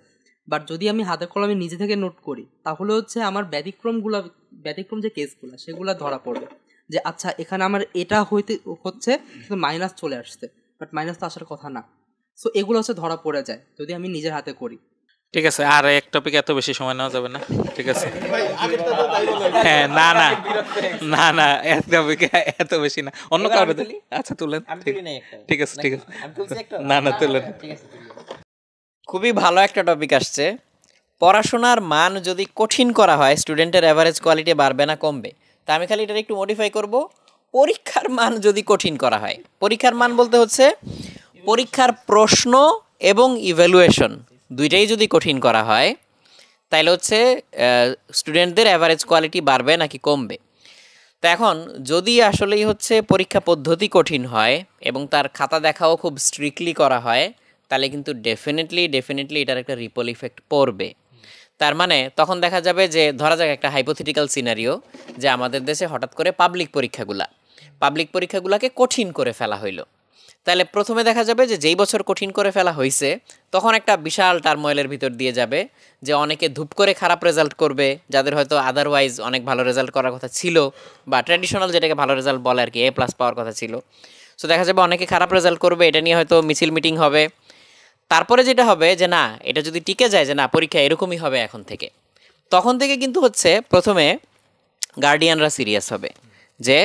বাট যদি আমি হাতে কলমে নিজে থেকে নোট করি তাহলে হচ্ছে আমার ব্যতিক্রম যে কেসগুলো সেগুলো ধরা পড়বে, যে আচ্ছা এখানে আমার এটা হচ্ছে মাইনাস চলে আসছে, বাট মাইনাস তো আসার কথা না। সো এগুলো হচ্ছে ধরা পড়ে যায় যদি আমি নিজের হাতে করি। ঠিক আছে, আর এক টপিক এত বেশি সময় নেওয়া যাবে না। ঠিক আছে, হ্যাঁ, না না না না, এক টপিক এত বেশি না, অন্য কারো। আচ্ছা তুলেন, ঠিক আছে ঠিক আছে, না না তুলেন। খুবই ভালো একটা টপিক আসছে, পড়াশোনার মান যদি কঠিন করা হয় স্টুডেন্টের অ্যাভারেজ কোয়ালিটি বাড়বে না কমবে। তা আমি খালি এটা একটু মডিফাই করব, পরীক্ষার মান যদি কঠিন করা হয়। পরীক্ষার মান বলতে হচ্ছে পরীক্ষার প্রশ্ন এবং ইভ্যালুয়েশন দুইটাই যদি কঠিন করা হয় তাহলে হচ্ছে স্টুডেন্টদের অ্যাভারেজ কোয়ালিটি বাড়বে নাকি কমবে। তো এখন যদি আসলেই হচ্ছে পরীক্ষা পদ্ধতি কঠিন হয় এবং তার খাতা দেখাও খুব স্ট্রিক্টলি করা হয়, তাহলে কিন্তু ডেফিনেটলি এটার একটা রিপল ইফেক্ট পড়বে। তার মানে তখন দেখা যাবে যে ধরা যাক একটা হাইপোথেটিক্যাল সিনারিও, যে আমাদের দেশে হঠাৎ করে পাবলিক পরীক্ষাগুলোকে কঠিন করে ফেলা হইলো। তাহলে প্রথমে দেখা যাবে যে যেই বছর কঠিন করে ফেলা হয়েছে তখন একটা বিশাল টার্মোয়েলের ভিতর দিয়ে যাবে, যে অনেকে ধূপ করে খারাপ রেজাল্ট করবে, যাদের হয়তো আদারওয়াইজ অনেক ভালো রেজাল্ট করার কথা ছিল, বা ট্র্যাডিশনাল যেটাকে ভালো রেজাল্ট বলে আর কি, A+ পাওয়ার কথা ছিল। সো দেখা যাবে অনেকে খারাপ রেজাল্ট করবে, এটা নিয়ে হয়তো মিছিল মিটিং হবে। তারপরে যেটা হবে যে না, এটা যদি টিকে যায় যে না পরীক্ষা এরকমই হবে এখন থেকে, তখন থেকে কিন্তু হচ্ছে প্রথমে গার্ডিয়ানরা সিরিয়াস হবে যে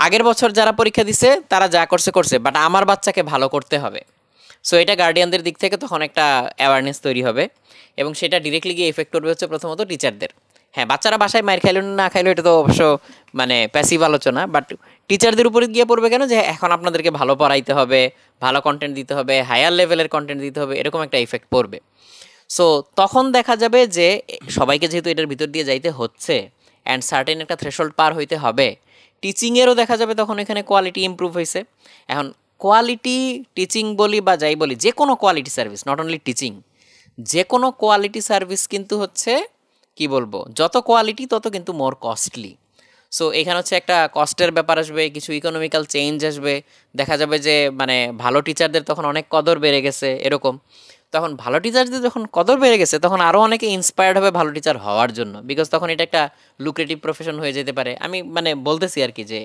আগের বছর যারা পরীক্ষা দিছে তারা যা করছে, বাট আমার বাচ্চাকে ভালো করতে হবে। সো এটা গার্ডিয়ানদের দিক থেকে তখন একটা অ্যাওয়ারনেস তৈরি হবে, এবং সেটা ডিরেক্টলি গিয়ে এফেক্ট করবে হচ্ছে প্রথমত টিচারদের। হ্যাঁ, বাচ্চারা বাসায় মায়ের খাইলো না খাইলো এটা তো অবশ্য মানে প্যাসিভ আলোচনা, বাট টিচারদের উপরে গিয়ে পড়বে কেন, যে এখন আপনাদেরকে ভালো পড়াইতে হবে, ভালো কন্টেন্ট দিতে হবে, হায়ার লেভেলের কন্টেন্ট দিতে হবে, এরকম একটা ইফেক্ট পড়বে। সো তখন দেখা যাবে যে সবাইকে যেহেতু এটার ভিতর দিয়ে যাইতে হচ্ছে অ্যান্ড সার্টেন একটা থ্রেশহোল্ড পার হইতে হবে, টিচিংয়েরও দেখা যাবে তখন এখানে কোয়ালিটি ইমপ্রুভ হয়েছে। এখন কোয়ালিটি টিচিং বলি বা যাই বলি, যে কোনো quality service, not only teaching, যে কোনো কোয়ালিটি সার্ভিস কিন্তু হচ্ছে কি বলবো, যত কোয়ালিটি তত কিন্তু মোর কস্টলি। সো এখানে হচ্ছে একটা কস্টের ব্যাপার আসবে, কিছু ইকোনমিক্যাল চেঞ্জ আসবে। দেখা যাবে যে মানে ভালো টিচারদের তখন অনেক কদর বেড়ে গেছে এরকম। তখন ভালো টিচারদের যখন কদর বেড়ে গেছে তখন আরও অনেকে ইন্সপায়ার্ড হবে ভালো টিচার হওয়ার জন্য, বিকজ তখন এটা একটা লুক্রেটিভ প্রফেশন হয়ে যেতে পারে। আমি মানে বলতেছি আর কি যে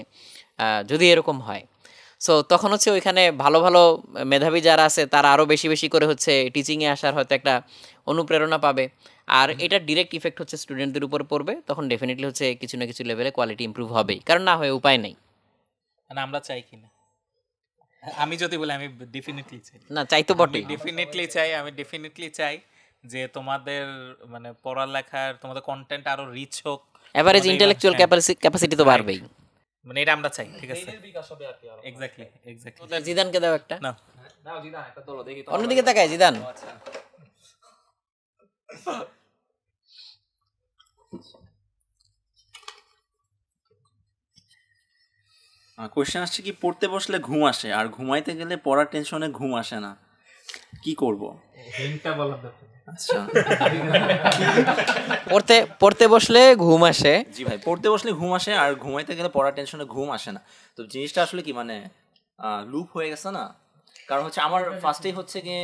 যদি এরকম হয়, সো তখন হচ্ছে ওইখানে ভালো ভালো মেধাবী যারা আছে তারা আরও বেশি বেশি করে হচ্ছে টিচিংয়ে আসার হয়তো একটা অনুপ্রেরণা পাবে, আর এটা ডিরেক্ট ইফেক্ট হচ্ছে স্টুডেন্টদের উপর পড়বে। তখন ডেফিনেটলি হচ্ছে কিছু না কিছু লেভেলে কোয়ালিটি ইমপ্রুভ হবেই, কারণ না হয়ে উপায় নেই। মানে আমরা চাই কিনা, আমি যদি বলি আমি ডেফিনেটলি চাই, না চাই তো বটেই, আমি ডেফিনেটলি চাই যে তোমাদের মানে পড়ালেখার তোমাদের কন্টেন্ট আরো রিচ হোক, এভারেজ ইন্টেলেকচুয়াল ক্যাপাসিটি তো বাড়বেই, মানে এটা আমরা চাই। ঠিক আছে, এক্স্যাক্টলি জিদানকে দাও একটা, না অন্যদিকে তাকায় জিদান। কোয়েশ্চেন আসছে কি, পড়তে বসলে ঘুম আসে আর ঘুমাইতে গেলে পড়ার টেনশনে ঘুম আসে না, কি করব? আচ্ছা, পড়তে বসলে ঘুম আসে, জি ভাই, পড়তে বসলে ঘুম আসে আর ঘুমাইতে গেলে পড়ার টেনশনে ঘুম আসে না। তো জিনিসটা আসলে কি মানে লুপ হয়ে গেছে না? কারণ হচ্ছে আমার ফার্স্টেই হচ্ছে কি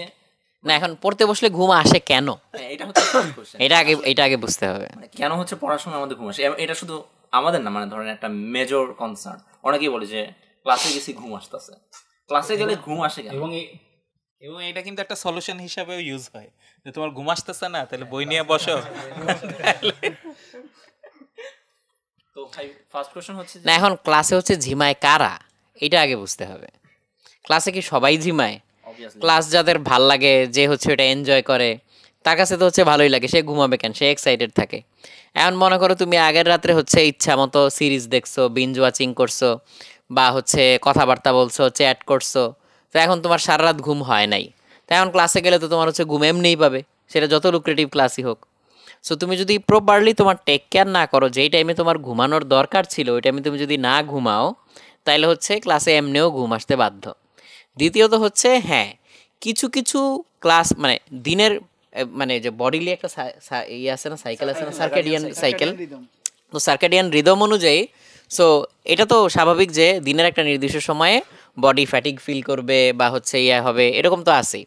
না এখন পড়তে বসলে ঘুম আসে কেন, এটা হচ্ছে কোয়েশ্চেন, এটা আগে বুঝতে হবে। মানে কেন হচ্ছে পড়াশোনা আমাদের ঘুম আসে, এটা শুধু আমাদের না, মানে ধরেন একটা মেজর কনসার্ন। অনেকেই বলে যে ক্লাসে গেছি ঘুম আসতেছে, ক্লাসে গেলে ঘুম আসে কেন? এবং এটা কিন্তু একটা সলিউশন হিসাবেও ইউজ হয়, যে তোমার ঘুম আসতেছে না তাহলে বই নিয়ে বসো। তো ভাই ফার্স্ট কোশ্চেন হচ্ছে না এখন ক্লাসে হচ্ছে ঝিমায় কারা, এটা আগে বুঝতে হবে। ক্লাসে কি সবাই ঝিমায়, ক্লাস যাদের ভাল লাগে, যে হচ্ছে এটা এনজয় করে, তার কাছে তো হচ্ছে ভালোই লাগে, সে ঘুমাবে কেন, সে এক্সাইটেড থাকে। এখন মনে করো তুমি আগের রাত্রে হচ্ছে ইচ্ছা মতো সিরিজ দেখছো, বিঞ্জ ওয়াচিং করছো, বা হচ্ছে কথাবার্তা বলছো, চ্যাট করছো, তো এখন তোমার সারা রাত ঘুম হয় নাই, তো এখন ক্লাসে গেলে তো তোমার হচ্ছে ঘুম এমনিই পাবে, সেটা যত লুক্রেটিভ ক্লাসই হোক। সো তুমি যদি প্রপারলি তোমার টেক কেয়ার না করো, যেই টাইমে তোমার ঘুমানোর দরকার ছিল ওই টাইমে তুমি যদি না ঘুমাও, তাহলে হচ্ছে ক্লাসে এমনিও ঘুম আসতে বাধ্য। দ্বিতীয়ত হচ্ছে হ্যাঁ, কিছু কিছু ক্লাস মানে দিনের মানে যে বডিলি একটা ইয়ে আছে না, সাইকেল আছে না, সার্কেডিয়ান সাইকেল, তো সার্কেডিয়ান রিদম অনুযায়ী, সো এটা তো স্বাভাবিক যে দিনের একটা নির্দিষ্ট সময়ে বডি ফ্যাটিক ফিল করবে বা হচ্ছে ইয়ে হবে, এরকম তো আছেই।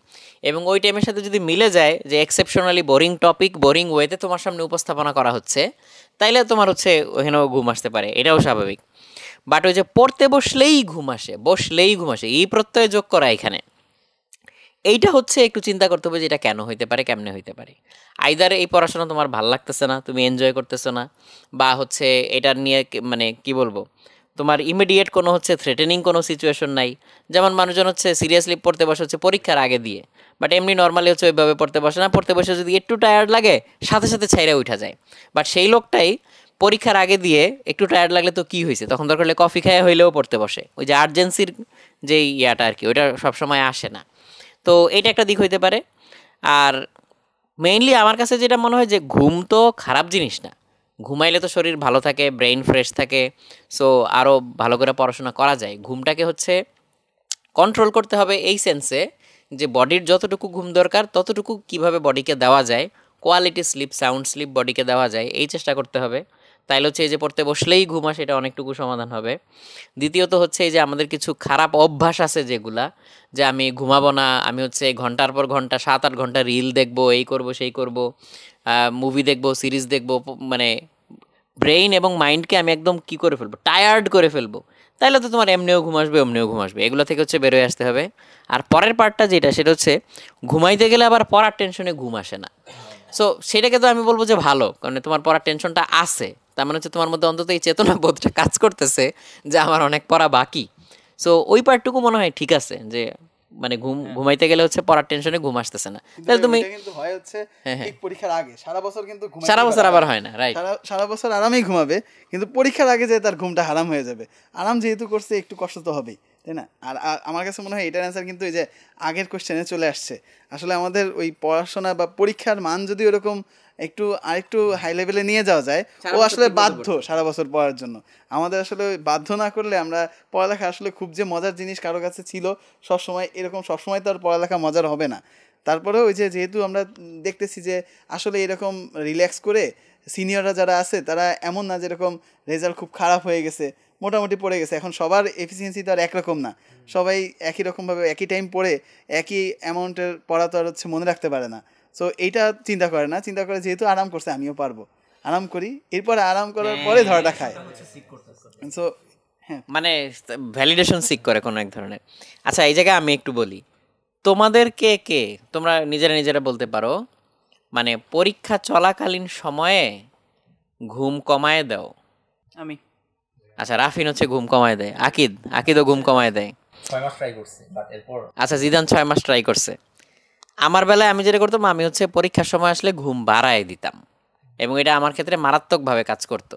এবং ওই টাইমের সাথে যদি মিলে যায় যে এক্সেপশনালি বোরিং টপিক বোরিং ওয়েতে তোমার সামনে উপস্থাপনা করা হচ্ছে, তাইলে তোমার হচ্ছে ওখানেও ঘুম আসতে পারে, এটাও স্বাভাবিক। বাট ওই যে পড়তে বসলেই ঘুম আসে এই প্রত্যয় যোগ করা এখানে, এইটা হচ্ছে একটু চিন্তা করতে হবে যে এটা কেন হইতে পারে, কেমনে হইতে পারে। আইদার এই পড়াশোনা তোমার ভাল লাগতেছে না, তুমি এনজয় করতেছো না, বা হচ্ছে এটার নিয়ে মানে কি বলবো, তোমার ইমিডিয়েট কোনো হচ্ছে থ্রেটেনিং কোনো সিচুয়েশন নাই। যেমন মানুষজন হচ্ছে সিরিয়াসলি পড়তে বসে হচ্ছে পরীক্ষার আগে দিয়ে, বাট এমনি নর্মালি হচ্ছে ওইভাবে পড়তে বসে না, পড়তে বসে যদি একটু টায়ার্ড লাগে সাথে সাথে ছাইরা উঠা যায়। বাট সেই লোকটাই পরীক্ষার আগে দিয়ে একটু টায়ার্ড লাগলে তো কি হয়েছে, তখন দরকার হলে কফি খায় হইলেও পড়তে বসে। ওই যে আর্জেন্সির যে ইয়াটা আর কি, ওইটা সবসময় আসে না। তো এইটা একটা দিক হইতে পারে। আর মেইনলি আমার কাছে যেটা মনে হয় যে ঘুম তো খারাপ জিনিস না, ঘুমাইলে তো শরীর ভালো থাকে, ব্রেইন ফ্রেশ থাকে, সো আরও ভালো করে পড়াশোনা করা যায়। ঘুমটাকে হচ্ছে কন্ট্রোল করতে হবে এই সেন্সে যে বডির যতটুকু ঘুম দরকার ততটুকু কিভাবে বডিকে দেওয়া যায়, কোয়ালিটি স্লিপ, সাউন্ড স্লিপ বডিকে দেওয়া যায়, এই চেষ্টা করতে হবে। তাইলে হচ্ছে এই যে পড়তে বসলেই ঘুম আসে, এটা অনেকটুকু সমাধান হবে। দ্বিতীয়ত হচ্ছে এই যে আমাদের কিছু খারাপ অভ্যাস আছে যেগুলা, যে আমি ঘুমাবো না, আমি হচ্ছে ঘন্টার পর ঘন্টা 7-8 ঘন্টা রিল দেখবো, এই করব সেই করব, মুভি দেখবো, সিরিজ দেখবো, মানে ব্রেইন এবং মাইন্ডকে আমি একদম কি করে ফেলবো, টায়ার্ড করে ফেলবো, তাইলে তো তোমার এমনিও ঘুম আসবে। এগুলো থেকে হচ্ছে বেরোয় আসতে হবে। আর পরের পার্টটা যেটা, সেটা হচ্ছে ঘুমাইতে গেলে আবার পড়ার টেনশনে ঘুম আসে না। সো সেটাকে তো আমি বলবো যে ভালো, কারণ তোমার পড়ার টেনশনটা আছে, তার মানে হচ্ছে তোমার মধ্যে অন্তত এই চেতনা বোধটা কাজ করতেছে যে আমার অনেক পড়া বাকি। সো ওই পার্টটুকু মনে হয় ঠিক আছে, যে মানে ঘুমাইতে গেলে হচ্ছে পড়ার টেনশনে ঘুম আসতেছে না, তাহলে তুমি কিন্তু হয় হচ্ছে ঠিক পরীক্ষার আগে সারা বছর কিন্তু সারা বছর আবার হয় না, রাইট, সারা বছর আরামেই ঘুমাবে, কিন্তু পরীক্ষার আগে যে তার ঘুমটা হারাম হয়ে যাবে। আরাম যেহেতু করছে একটু কষ্ট তো হবেই, তাই না? আর আমার কাছে মনে হয় এটার অ্যান্সার কিন্তু এই যে আগের কোশ্চেনে চলে আসছে। আসলে আমাদের ওই পড়াশোনা বা পরীক্ষার মান যদি ওরকম আরেকটু হাই লেভেলে নিয়ে যাওয়া যায়, ও আসলে বাধ্য সারা বছর পড়ার জন্য। আমাদের আসলে বাধ্য না করলে আমরা পড়ালেখা আসলে খুব যে মজার জিনিস কারো কাছে ছিল সবসময়, এরকম সবসময় তো আর পড়ালেখা মজার হবে না। তারপরেও ওই যে যেহেতু আমরা দেখতেছি যে আসলে এরকম রিল্যাক্স করে সিনিয়ররা যারা আছে তারা এমন না যেরকম রেজাল্ট খুব খারাপ হয়ে গেছে, মোটামুটি পড়ে গেছে। এখন সবার এফিসিয়েন্সি তো আর একরকম না, সবাই একই রকমভাবে একই টাইম পড়ে একই অ্যামাউন্টের পড়া তো আর হচ্ছে মনে রাখতে পারে না। সো এইটা চিন্তা করে যেহেতু আরাম করছে আমিও পারবো, আরাম করি, এরপরে আরাম করার পরে ধরাটা খায়। সো হ্যাঁ, মানে ভ্যালিডেশন সিক করে কোনো এক ধরনের। আচ্ছা, এই জায়গায় আমি একটু বলি, তোমাদের কে তোমরা নিজেরা বলতে পারো মানে পরীক্ষা চলাকালীন সময়ে ঘুম কমায় দাও? আমি আচ্ছা, রাফিন হচ্ছে ঘুম কমায় দেয়, আকিদও ঘুম কমায় দেয়। 6 মাস ট্রাই করছি, বাট এরপর আচ্ছা, জিদান 6 মাস ট্রাই করছে। আমার বেলায় আমি যেটা করতাম, আমি হচ্ছে পরীক্ষার সময় আসলে ঘুম বাড়ায় দিতাম, এবং এটা আমার ক্ষেত্রে মারাত্মকভাবে কাজ করতো।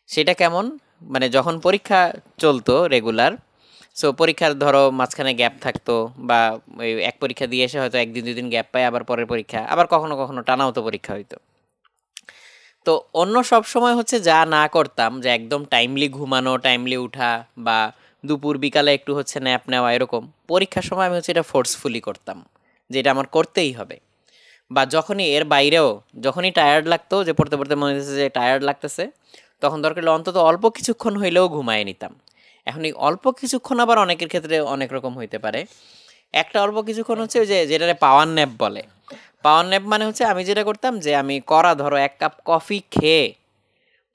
সেটা কেমন, মানে যখন পরীক্ষা চলতো রেগুলার, সো পরীক্ষার ধরো মাঝখানে গ্যাপ থাকতো, বা ওই এক পরীক্ষা দিয়ে এসে হয়তো 1-2 দিন গ্যাপ পায়, আবার পরের পরীক্ষা, আবার কখনো কখনো টানাও তো পরীক্ষা হইতো। তো অন্য সব সময় হচ্ছে যা না করতাম, যে একদম টাইমলি ঘুমানো, টাইমলি উঠা, বা দুপুর বিকালে একটু হচ্ছে ন্যাপ নেওয়া, এরকম পরীক্ষার সময় আমি হচ্ছে এটা ফোর্সফুলি করতাম যে এটা আমার করতেই হবে। বা যখনই এর বাইরেও যখনই টায়ার্ড লাগতো, যে পড়তে পড়তে মনে হচ্ছে যে টায়ার্ড লাগতেছে, তখন দরকার হলে অন্তত অল্প কিছুক্ষণ হইলেও ঘুমায় নিতাম। এখন এই অল্প কিছুক্ষণ আবার অনেকের ক্ষেত্রে অনেক রকম হইতে পারে। একটা অল্প কিছুক্ষণ হচ্ছে ওই যে যেটারে পাওয়ার ন্যাপ বলে। পাওয়ার ন্যাপ মানে হচ্ছে আমি যেটা করতাম, যে আমি ধরো 1 কাপ কফি খেয়ে,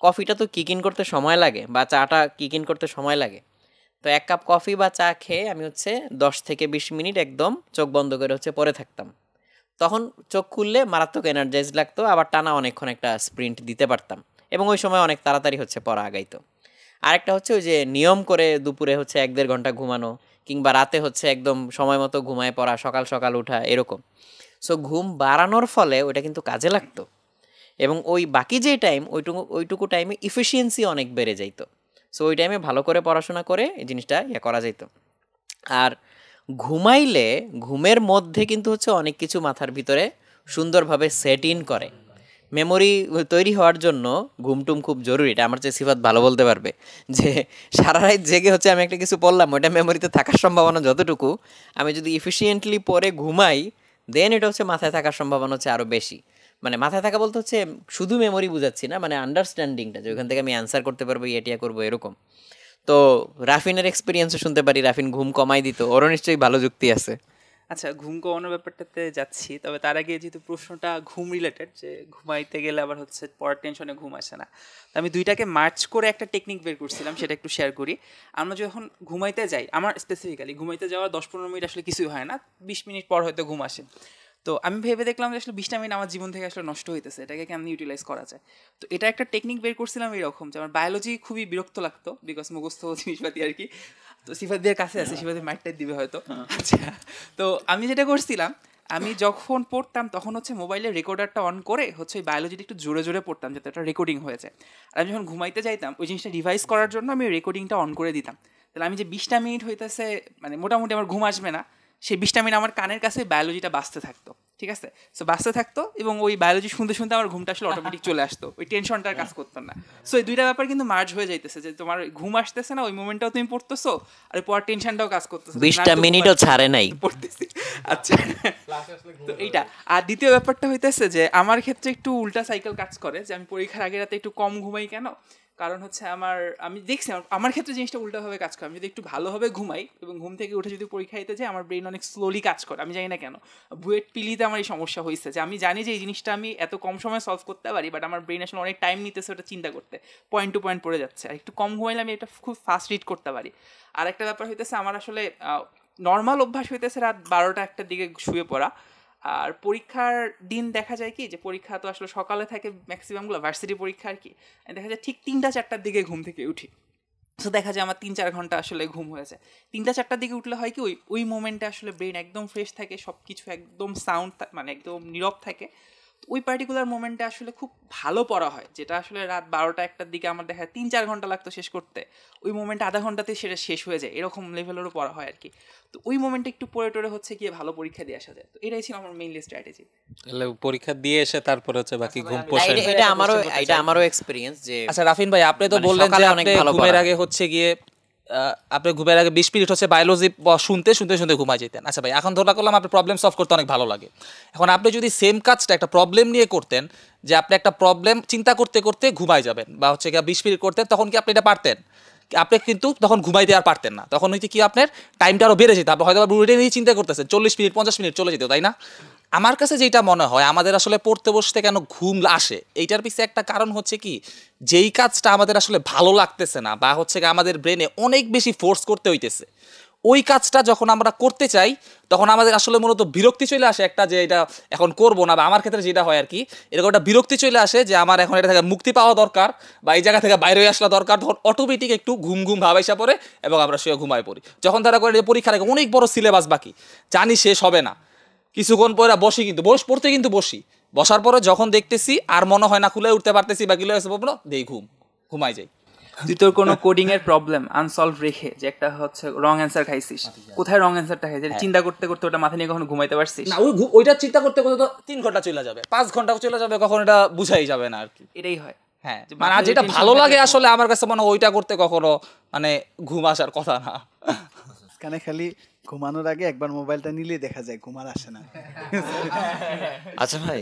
কফিটা তো কিক ইন করতে সময় লাগে, বা চাটা কিক ইন করতে সময় লাগে, তো 1 কাপ কফি বা চা খেয়ে আমি হচ্ছে 10 থেকে 20 মিনিট একদম চোখ বন্ধ করে হচ্ছে পড়ে থাকতাম। তখন চোখ খুললে মারাত্মক এনার্জাইজ লাগতো, আবার টানা অনেকক্ষণ একটা স্প্রিন্ট দিতে পারতাম, এবং ওই সময় অনেক তাড়াতাড়ি হচ্ছে পড়া আগাইতো। আরেকটা হচ্ছে ওই যে নিয়ম করে দুপুরে হচ্ছে 1-1.5 ঘন্টা ঘুমানো, কিংবা রাতে হচ্ছে একদম সময় মতো ঘুমায় পড়া, সকাল সকাল উঠা, এরকম। সো ঘুম বাড়ানোর ফলে ওটা কিন্তু কাজে লাগতো, এবং ওই বাকি যে টাইম ওইটুকু টাইমে ইফিসিয়েন্সি অনেক বেড়ে যাইতো। সো ওই টাইমে ভালো করে পড়াশোনা করে এই জিনিসটা করা যেত। আর ঘুমাইলে ঘুমের মধ্যে কিন্তু হচ্ছে অনেক কিছু মাথার ভিতরে সুন্দরভাবে সেট ইন করে। মেমোরি তৈরি হওয়ার জন্য ঘুমটুম খুব জরুরি। এটা আমার চেয়ে সিফাত ভালো বলতে পারবে, যে সারা রাত জেগে হচ্ছে আমি একটা কিছু পড়লাম, ওইটা মেমোরিতে থাকার সম্ভাবনা যতটুকু, আমি যদি ইফিসিয়েন্টলি পরে ঘুমাই দেন এটা হচ্ছে মাথায় থাকার সম্ভাবনা হচ্ছে আরও বেশি। মানে মাথায় থাকা বলতে হচ্ছে শুধু মেমোরি বুঝাচ্ছি না, মানে আন্ডারস্ট্যান্ডিংটা, যে ওখান থেকে আমি অ্যান্সার করতে পারবো, এটিয়া করবো, এরকম। তো রাফিনের এক্সপিরিয়েন্সও শুনতে পারি, রাফিন ঘুম কমাই দিত, ওরও নিশ্চয়ই ভালো যুক্তি আছে। আচ্ছা, ঘুম কমানোর ব্যাপারটাতে যাচ্ছি, তবে তার আগে যেহেতু প্রশ্নটা ঘুম রিলেটেড, যে ঘুমাইতে গেলে আবার হচ্ছে পড়ার টেনশনে ঘুম আসে না, তো আমি দুইটাকে মার্চ করে একটা টেকনিক বের করছিলাম, সেটা একটু শেয়ার করি। আমরা যখন ঘুমাইতে যাই, আমার স্পেসিফিক্যালি ঘুমাইতে যাওয়ার 10-15 মিনিট আসলে কিছুই হয় না, 20 মিনিট পর হয়তো ঘুম আসে। তো আমি ভেবে দেখলাম যে আসলে 20টা মিনিট আমার জীবন থেকে আসলে নষ্ট হইতেছে, এটাকে কেমন ইউটিলাইজ করা যায়। তো এটা একটা টেকনিক বের করছিলাম এরকম, যে আমার বায়োলজি খুবই বিরক্ত লাগতো, বিকজ মুখস্থ জিনিসপাতি আর কি। তো সিফাতদের কাছে আছে, সিফাতের মাইকটাই দিবে হয়তো। আচ্ছা, তো আমি যেটা করছিলাম, আমি যখন পড়তাম তখন হচ্ছে মোবাইলের রেকর্ডারটা অন করে হচ্ছে ওই বায়োলজিটা একটু জোরে জোরে পড়তাম, যাতে একটা রেকর্ডিং হয়ে যায়। আর আমি যখন ঘুমাইতে যাইতাম ওই জিনিসটা রিভাইজ করার জন্য আমি রেকর্ডিংটা অন করে দিতাম। তাহলে আমি যে 20টা মিনিট হইতেছে মানে মোটামুটি আমার ঘুম আসবে না, সেই 20টা মিনিট আমার কানের কাছে বায়োলজিটা বাজতে থাকতো, ঠিক আছে? সো বাজতে থাকতো, এবং ওই বায়োলজি শুনতে শুনতে আমার ঘুমটা আসলে অটোমেটিক চলে আসতো, ওই টেনশনটার কাজ করতো না। সো এই দুইটা ব্যাপার কিন্তু মার্জ হয়ে যাইতেছে, যে তোমার ঘুম আসতেছে না, ওই মোমেন্টটাও তুমি পড়তেছো, আর পড়ার টেনশনটাও কাজ করতেছে, 20টা মিনিটও ছাড়ে নাই পড়তেছি। আচ্ছা, তো এইটা। আর দ্বিতীয় ব্যাপারটা হইতেছে যে আমার ক্ষেত্রে একটু উল্টা সাইকেল কাজ করে, যে আমি পরীক্ষার আগে রাতে একটু কম ঘুমাই কেন, কারণ হচ্ছে আমি দেখছি আমার ক্ষেত্রে জিনিসটা উল্টাভাবে কাজ করে। আমি যদি একটু ভালোভাবে ঘুমাই এবং ঘুম থেকে উঠে যদি পরীক্ষা দিতে যাই, আমার ব্রেন অনেক স্লোলি কাজ করে, আমি জানি না কেন। বুয়েট পিলিতে আমার এই সমস্যা হয়েছে, যে আমি জানি যে এই জিনিসটা আমি এত কম সময় সলভ করতে পারি, বাট আমার ব্রেন আসলে অনেক টাইম নিতেছে ওটা চিন্তা করতে, পয়েন্ট টু পয়েন্ট পড়ে যাচ্ছে। আর একটু কম ঘুমাইলে আমি এটা খুব ফাস্ট রিড করতে পারি। আর একটা ব্যাপার হইতেছে, আমার আসলে নর্মাল অভ্যাস হইতেছে রাত 12টা-1টার দিকে শুয়ে পড়া। আর পরীক্ষার দিন দেখা যায় কি, যে পরীক্ষা তো আসলে সকালে থাকে ম্যাক্সিমামগুলো, ভার্সিটি পরীক্ষা আর কি, দেখা যায় ঠিক 3টা-4টার দিকে ঘুম থেকে উঠি। সো দেখা যায় আমার 3-4 ঘন্টা আসলে ঘুম হয়েছে। 3টা-4টার দিকে উঠলে হয় কি, ওই মোমেন্টে আসলে ব্রেন একদম ফ্রেশ থাকে, সব কিছু একদম সাউন্ড, মানে একদম নীরব থাকে। ওই পার্টিকুলার মোমেন্টে আসলে খুব ভালো পড়া হয়, যেটা আসলে রাত 12টা-1টার দিকে আমার দেখা যায় 3-4 ঘন্টা লাগতো শেষ করতে, ওই মোমেন্টে আধা ঘন্টাতেই সেটা শেষ হয়ে যায়, এরকম লেভেলেরও পড়া হয় আর কি। তো ওই মোমেন্টে একটু পড়ে টরে হচ্ছে গিয়ে ভালো পরীক্ষা দিয়ে আসা যায়। তো এটাই ছিল আমার মেইনলি স্ট্র্যাটেজি। তাহলে পরীক্ষা দিয়ে এসে তারপরে হচ্ছে বাকি ঘুম পোষে। এটা আমারও এক্সপেরিয়েন্স যে আচ্ছা রাফিন ভাই, আপনি তো মানে বললেন যে সকালে অনেক আপনি ভালো ঘুমের পড়া। আগে হচ্ছে গিয়ে আপনি ঘুমের আগে 20 মিনিট হচ্ছে বায়োলজি শুনতে শুনতে শুনতে ঘুমাই যেতেন। আচ্ছা ভাই, এখন ধরা করলাম আপনি প্রবলেম সলভ করতে অনেক ভালো লাগে। এখন আপনি যদি সেম কাজটা একটা প্রবলেম নিয়ে করতেন, যে আপনি একটা প্রবলেম চিন্তা করতে করতে ঘুমাই যাবেন, বা হচ্ছে গিয়ে 20 মিনিট করতেন, তখন কি আপনি এটা পারতেন? আপনি কিন্তু তখন ঘুমাইতে আর পারতেন না, তখন হচ্ছে কি আপনার টাইমটা আরও বেড়ে যেত, আপনি হয়তো রুটিন নিয়ে চিন্তা করতেছেন, 40 মিনিট 50 মিনিট চলে যেত, তাই না? আমার কাছে যেটা মনে হয়, আমাদের আসলে পড়তে বসতে কেন ঘুম আসে, এইটার পিছনে একটা কারণ হচ্ছে কি, যেই কাজটা আমাদের আসলে ভালো লাগতেছে না, বা হচ্ছে আমাদের ব্রেনে অনেক বেশি ফোর্স করতে হইতেছে, ওই কাজটা যখন আমরা করতে চাই তখন আমাদের আসলে মূলত বিরক্তি চলে আসে একটা, যে এটা এখন করবো না, বা আমার ক্ষেত্রে যেটা হয় আর কি, এরকম একটা বিরক্তি চলে আসে যে আমার এখন এটা থেকে মুক্তি পাওয়া দরকার, বা এই জায়গা থেকে বাইরে হয়ে আসা দরকার, তখন অটোমেটিক একটু ঘুম ঘুম ভাব এসে পড়ে, এবং আমরা শুয়ে ঘুমায় পড়ি। যখন তারা করে যে পরীক্ষার আগে অনেক বড় সিলেবাস বাকি, জানি শেষ হবে না, কিছুক্ষণ পরে বসি, কিন্তু পড়তে কিন্তু বসার পরে যখন দেখতেছি আর মনে হয় না খুলে উঠতে পারতেছি, বা গিলে দেই ঘুমাই যাই। তুই তোর কোনো কোডিং এর প্রবলেম আনসলভ রেখে, যে একটা হচ্ছে রং অ্যান্সার খাইছিস, কোথায় রং অ্যান্সারটা খাইছিস, চিন্তা করতে করতে ওটা মাথা নিয়ে কখনো ঘুমাইতে পারছিস না? ওইটা চিন্তা করতে করতে তো 3 ঘন্টা চলে যাবে, 5 ঘন্টা চলে যাবে, কখন এটা বুঝাই যাবে না আর কি। এটাই হয়। হ্যাঁ, মানে যেটা ভালো লাগে আসলে আমার কাছে মনে হয় ওইটা করতে কখনো মানে ঘুম আসার কথা না। কানে খালি ঘুমানোর আগে একবার মোবাইলটা নিলেই দেখা যায় ঘুম আর আসে না। আচ্ছা ভাই,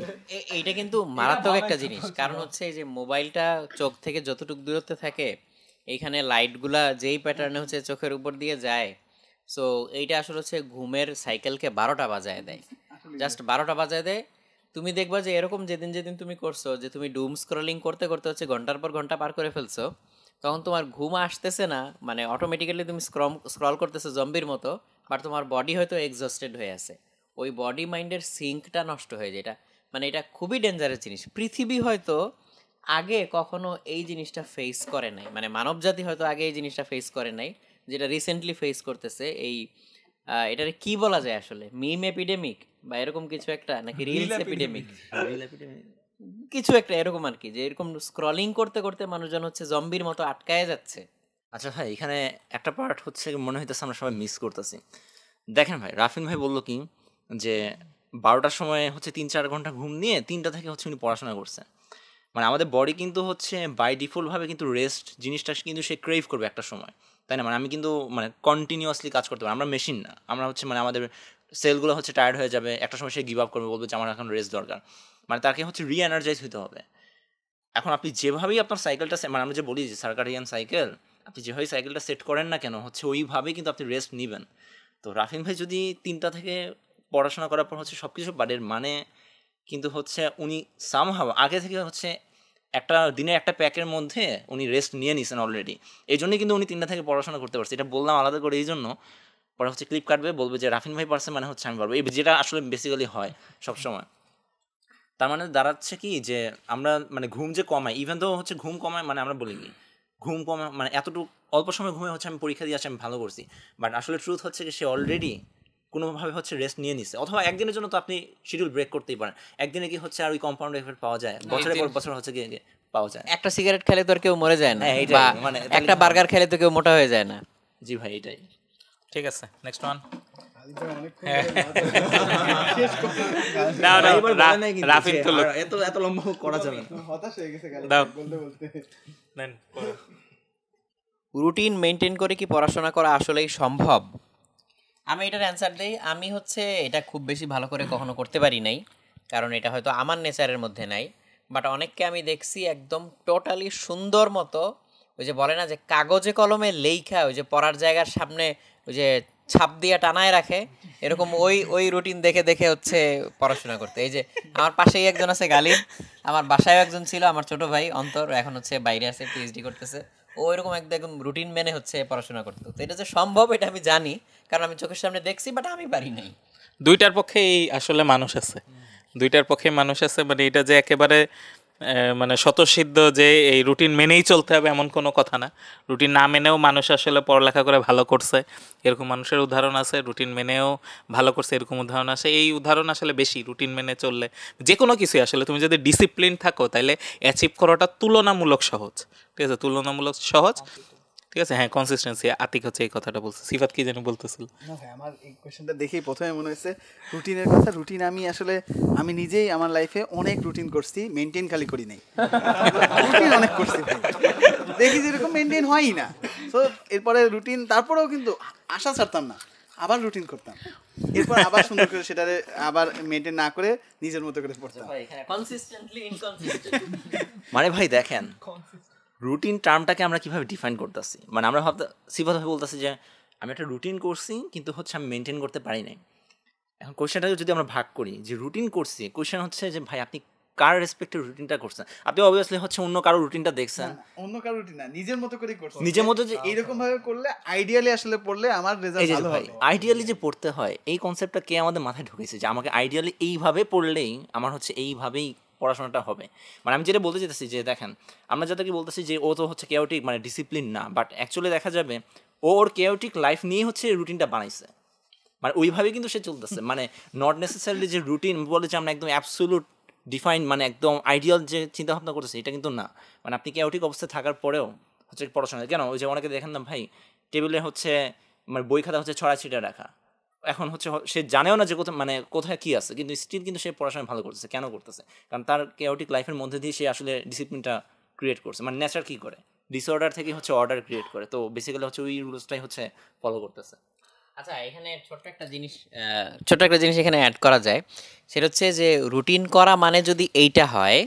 এইটা কিন্তু মারাত্মক একটা জিনিস, কারণ হচ্ছে এই যে মোবাইলটা চোখ থেকে যতটুকু দূরত্বে থাকে, এইখানে লাইটগুলা যেই প্যাটার্নে হচ্ছে চোখের উপর দিয়ে যায়, সো এইটা আসলে হচ্ছে ঘুমের সাইকেলকে 12টা বাজায় দেয়, জাস্ট 12টা বাজায় দেয়। তুমি দেখবা যে এরকম যেদিন যেদিন তুমি করছো, যে তুমি ডুম স্ক্রলিং করতে করতে হচ্ছে ঘন্টার পর ঘন্টা পার করে ফেলছো, তখন তোমার ঘুম আসতেছে না, মানে অটোমেটিক্যালি তুমি স্ক্রল করতেছো জম্বির মতো, বাট তোমার বডি হয়তো এক্সস্টেড হয়ে আছে, ওই বডি মাইন্ডের সিঙ্কটা নষ্ট হয়ে যায়। এটা মানে এটা খুবই ডেঞ্জারাস জিনিস। পৃথিবী হয়তো আগে কখনো এই জিনিসটা ফেস করে নাই, মানে মানবজাতি হয়তো আগে এই জিনিসটা ফেস করে নাই, যেটা রিসেন্টলি ফেস করতেছে, এই এটারে কি বলা যায় আসলে, মিম এপিডেমিক বা এরকম কিছু একটা, নাকি রিলস এপিডেমিক, কিছু একটা এরকম আর কি, যে এরকম স্ক্রলিং করতে করতে মানুষজন হচ্ছে জম্বির মতো আটকায় যাচ্ছে। আচ্ছা ভাই, এখানে একটা পার্ট হচ্ছে মনে হইতেছে আমরা সবাই মিস করতেছি। দেখেন ভাই, রাফিন ভাই বললো কি যে 12টার সময় হচ্ছে 3-4 ঘন্টা ঘুম নিয়ে 3টা থেকে হচ্ছে উনি পড়াশোনা করছে। মানে আমাদের বডি কিন্তু হচ্ছে বাই ডিফল্টভাবে কিন্তু রেস্ট জিনিসটা কিন্তু সে ক্রেভ করবে একটা সময়, তাই না? মানে আমি কিন্তু মানে কন্টিনিউয়াসলি কাজ করতে পারি, আমরা মেশিন না, আমরা হচ্ছে মানে আমাদের সেলগুলো হচ্ছে টায়ার্ড হয়ে যাবে, একটা সময় সে গিভ আপ করবে, বলবে যে আমার এখন রেস্ট দরকার। মানে তাকে হচ্ছে রি-এনার্জাইজ হতে হবে। এখন আপনি যেভাবেই আপনার সাইকেলটা, মানে আমরা যে বলি যে সার্কাডিয়ান সাইকেল, আপনি যেভাবেই সাইকেলটা সেট করেন না কেন হচ্ছে ওইভাবেই কিন্তু আপনি রেস্ট নেবেন। তো রাফিন ভাই যদি 3টা থেকে পড়াশোনা করার পর হচ্ছে সব কিছু বাড়ির মানে কিন্তু হচ্ছে উনি সামহাও আগে থেকে হচ্ছে একটা দিনের একটা প্যাকের মধ্যে উনি রেস্ট নিয়ে নিছেন অলরেডি, এই জন্যই কিন্তু উনি 3টা থেকে পড়াশোনা করতে পারছে। এটা বললাম আলাদা করে এই জন্য, পরে হচ্ছে ক্লিপ কাটবে, বলবে যে রাফিন ভাই পারছে মানে হচ্ছে আমি পারবো, এই যেটা আসলে বেসিক্যালি হয় সবসময়। তার মানে দাঁড়াচ্ছে কি যে আমরা মানে ঘুম যে কমাই, ইভেন তো হচ্ছে ঘুম কমায়, মানে আমরা বলি কি ঘুম কমায় মানে এতটুকু অল্প সময় ঘুমে হচ্ছে আমি পরীক্ষা দিয়ে আসছি আমি ভালো করছি, বাট আসলে ট্রুথ হচ্ছে কি সে অলরেডি কোনোভাবে হচ্ছে রেস্ট নিয়ে নিচ্ছে। অথবা একদিনের জন্য তো আপনি শিডিউল ব্রেক করতেই পারেন, একদিনে কি হচ্ছে আর ওই কম্পাউন্ড এফেক্ট পাওয়া যায়? বছরের পর বছর হচ্ছে কি পাওয়া যায়। একটা সিগারেট খেলে তো আর কেউ মরে যায় না, হ্যাঁ, এইটাই, বা মানে একটা বার্গার খেলে তো কেউ মোটা হয়ে যায় না। জি ভাই, এটাই। ঠিক আছে, নেক্সট ওয়ান। রাফিন তো এত লম্বা করা যাবে না। হতাশ হয়ে গেছে দাও। বলতে বলতে। নেন। রুটিন মেনটেন করে কি পড়াশোনা করা আসলেই সম্ভব? আমি এটার অ্যান্সার দিই, আমি হচ্ছে এটা খুব বেশি ভালো করে কখনো করতে পারি নাই, কারণ এটা হয়তো আমার নেচারের মধ্যে নাই। বাট অনেককে আমি দেখছি একদম টোটালি সুন্দর মতো, ওই যে বলে না যে কাগজে কলমে লেখা, ওই যে পড়ার জায়গার সামনে ওই যে ছাপ দিয়ে টানায় রাখে, এরকম ওই রুটিন দেখে দেখে হচ্ছে পড়াশোনা করতে। এই যে আমার পাশেই একজন আছে গালিব, আমার বাসায়ও একজন ছিল, আমার ছোট ভাই অন্তর, এখন হচ্ছে বাইরে আছে, পিএইচডি করতেছে। ও এরকম একদম রুটিন মেনে হচ্ছে পড়াশোনা করতো। তো এটা যে সম্ভব এটা আমি জানি, কারণ আমি চোখের সামনে দেখছি, বাট আমি পারি নাই। দুইটার পক্ষেই আসলে মানুষ আছে, দুইটার পক্ষে মানুষ আছে। মানে এটা যে একেবারে মানে স্বতঃসিদ্ধ যে এই রুটিন মেনেই চলতে হবে এমন কোনো কথা না। রুটিন না মেনেও মানুষ আসলে পড়ালেখা করে ভালো করছে, এরকম মানুষের উদাহরণ আছে। রুটিন মেনেও ভালো করছে, এরকম উদাহরণ আছে। এই উদাহরণ আসলে বেশি। রুটিন মেনে চললে যে কোনো কিছুই আসলে তুমি যদি ডিসিপ্লিন থাকো তাহলে অ্যাচিভ করাটা তুলনামূলক সহজ। ঠিক আছে, তুলনামূলক সহজ। ঠিক আছে, হ্যাঁ, কনসিস্টেন্সি। আতিক হচ্ছে এই কথাটা বলছে। সিফাত কি যেন বলতেছিল? না ভাই, আমার এই কোয়েশ্চেনটা দেখেই প্রথমে মনে হয়েছে রুটিনের কথা। রুটিন আমি নিজেই আমার লাইফে অনেক রুটিন করছি, মেনটেন খালি করি নাই। রুটিন অনেক করছি ভাই, দেখি যেরকম মেনটেন হয়ই না। তো এরপরে রুটিন, তারপরেও কিন্তু আশা ছাড়তাম না, আবার রুটিন করতাম, এরপর আবার সুন্দর করে সেটারে আবার মেনটেন না করে নিজের মতো করে পড়তাম। মানে ভাই দেখেন, রুটিন টার্মটাকে আমরা কিভাবে ডিফাইন করতেছি। মানে আমরা সিফাত ভাবে বলতেছি যে আমি একটা রুটিন করছি কিন্তু হচ্ছে আমি মেনটেন করতে পারি নাই। এখন কোয়েশ্চেনটাকে যদি আমরা ভাগ করি যে রুটিন করছি, কোয়েশ্চেন হচ্ছে যে ভাই আপনি কার রেসপেক্টে রুটিনটা করছেন? আপনি অবভিয়াসলি হচ্ছে অন্য কারো রুটিনটা দেখছেন, অন্য কারো রুটিন না, নিজের মতো করে করছি। নিজের মতো যে এইরকম ভাবে করলে আইডিয়ালি আসলে পড়লে আমার রেজাল্ট ভালো হবে। আইডিয়ালি যে পড়তে হয় এই কনসেপ্টটা কে আমাদের মাথায় ঢুকেছে যে আমাকে আইডিয়ালি এইভাবে পড়লেই আমার হচ্ছে এইভাবেই পড়াশোনাটা হবে। মানে আমি যেটা বলতে চাইতেছি যে দেখেন, আমরা যাদেরকে বলতেছি যে ও তো হচ্ছে কেওটিক, মানে ডিসিপ্লিন না, বাট অ্যাকচুয়ালি দেখা যাবে ওর কেওটিক লাইফ নিয়ে হচ্ছে রুটিনটা বানাইছে, মানে ওইভাবে কিন্তু সে চলতেছে। মানে নট নেসেসারিলি যে রুটিন বলে যে আমরা একদম অ্যাবসোলুট ডিফাইন মানে একদম আইডিয়াল যে চিন্তা ভাবনা করতেছে, এটা কিন্তু না। মানে আপনি কেওটিক অবস্থায় থাকার পরেও হচ্ছে পড়াশোনা কেন, ওই যে অনেকে দেখেন না ভাই টেবিলে হচ্ছে মানে বই খাতা হচ্ছে ছড়া ছিটে রাখা, এখন হচ্ছে সে জানেও না যে কোথায় মানে কোথায় কী আছে, কিন্তু স্টিল কিন্তু সে পড়াশোনা ভালো করতেছে। কেন করতেছে? কারণ তার কেওটিক লাইফের মধ্যে দিয়ে সে আসলে ডিসিপ্লিনটা ক্রিয়েট করছে। মানে নেচার কী করে, ডিসঅর্ডার থেকে হচ্ছে অর্ডার ক্রিয়েট করে, তো বেসিক্যালি হচ্ছে ওই রুলসটাই হচ্ছে ফলো করতেছে। আচ্ছা, এখানে ছোট্ট একটা জিনিস এখানে অ্যাড করা যায়, সেটা হচ্ছে যে রুটিন করা মানে যদি এইটা হয়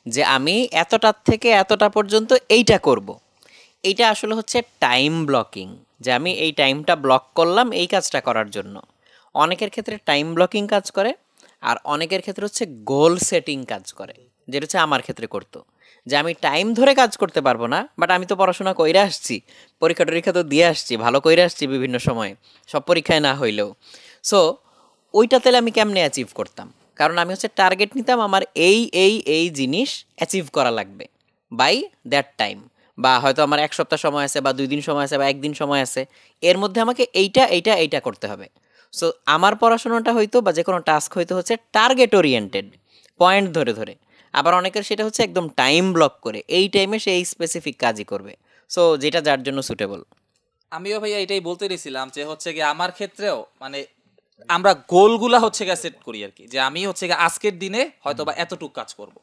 যে আমি এতটার থেকে এতটা পর্যন্ত এইটা করব, এইটা আসলে হচ্ছে টাইম ব্লকিং, যে আমি এই টাইমটা ব্লক করলাম এই কাজটা করার জন্য। অনেকের ক্ষেত্রে টাইম ব্লকিং কাজ করে, আর অনেকের ক্ষেত্রে হচ্ছে গোল সেটিং কাজ করে, যেটা হচ্ছে আমার ক্ষেত্রে করতো, যে আমি টাইম ধরে কাজ করতে পারবো না, বাট আমি তো পড়াশোনা কইরা আসছি, পরীক্ষা তো দিয়ে আসছি, ভালো কইরা আসছি বিভিন্ন সময়, সব পরীক্ষায় না হইলেও। সো ওইটা তাহলে আমি কেমনে অ্যাচিভ করতাম? কারণ আমি হচ্ছে টার্গেট নিতাম আমার এই জিনিস অ্যাচিভ করা লাগবে বাই দ্যাট টাইম, বা হয়তো আমার 1 সপ্তাহ সময় আছে বা 2 দিন সময় আছে বা 1 দিন সময় আছে, এর মধ্যে আমাকে এইটা করতে হবে। সো আমার পড়াশোনাটা হয়তো বা যে কোনো টাস্ক হয়তো হচ্ছে টার্গেট ওরিয়েন্টেড, পয়েন্ট ধরে ধরে। আবার অনেকের সেটা হচ্ছে একদম টাইম ব্লক করে, এই টাইমে সে এই স্পেসিফিক কাজই করবে, সো যেটা যার জন্য সুটেবল। আমিও ভাইয়া এটাই বলতে দিয়েছিলাম যে হচ্ছে গিয়ে আমার ক্ষেত্রেও মানে আমরা গোলগুলা হচ্ছে গিয়ে সেট করি আর কি, যে আমি হচ্ছে গিয়ে আজকের দিনে হয়তো বা এতটুক কাজ করব,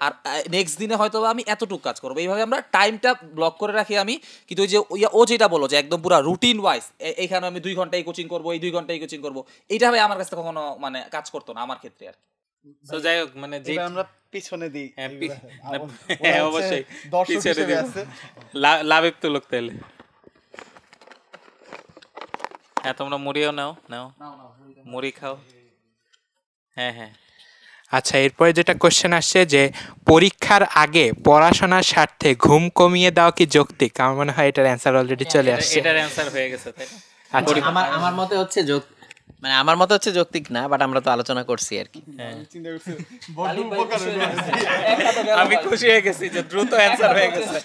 আর নেক্সট দিনে হয়তো বা আমি এতটুক কাজ করবো, এইভাবে আমরা টাইমটা ব্লক করে রাখি আমি। কিন্তু ওই যে ও যেটা বলো যে একদম পুরো রুটিন ওয়াইজ এইখানে আমি 2 ঘন্টায় কোচিং করবো, এই 2 ঘন্টায় কোচিং করবো, এইটা ভাই আমার কাছে কখনো মানে কাজ করতো না আমার ক্ষেত্রে আর কি। তো যাই হোক মানে যে এবার আমরা পিছনে দিই। হ্যাঁ অবশ্যই দর্শক পিছনে হিসেবে দিই। আছে। লাভের তো লোক তাহলে। হ্যাঁ তোমরা মুড়িও নাও মুড়ি খাও। হ্যাঁ আচ্ছা, এরপরে যেটা কোশ্চেন আসছে যে পরীক্ষার আগে পড়াশোনার স্বার্থে ঘুম কমিয়ে দেওয়া কি যৌক্তিক? আমার মনে হয় এটার অ্যান্সার অলরেডি চলে আসছে। এটার অ্যান্সার হয়ে গেছে তাই না? আচ্ছা, আমার মতে হচ্ছে মানে আমার মতে হচ্ছে যৌক্তিক না, বাট আমরা তো আলোচনা করছি আর কি। আমি খুশি হয়ে গেছি যে দ্রুত অ্যান্সার হয়ে গেছে।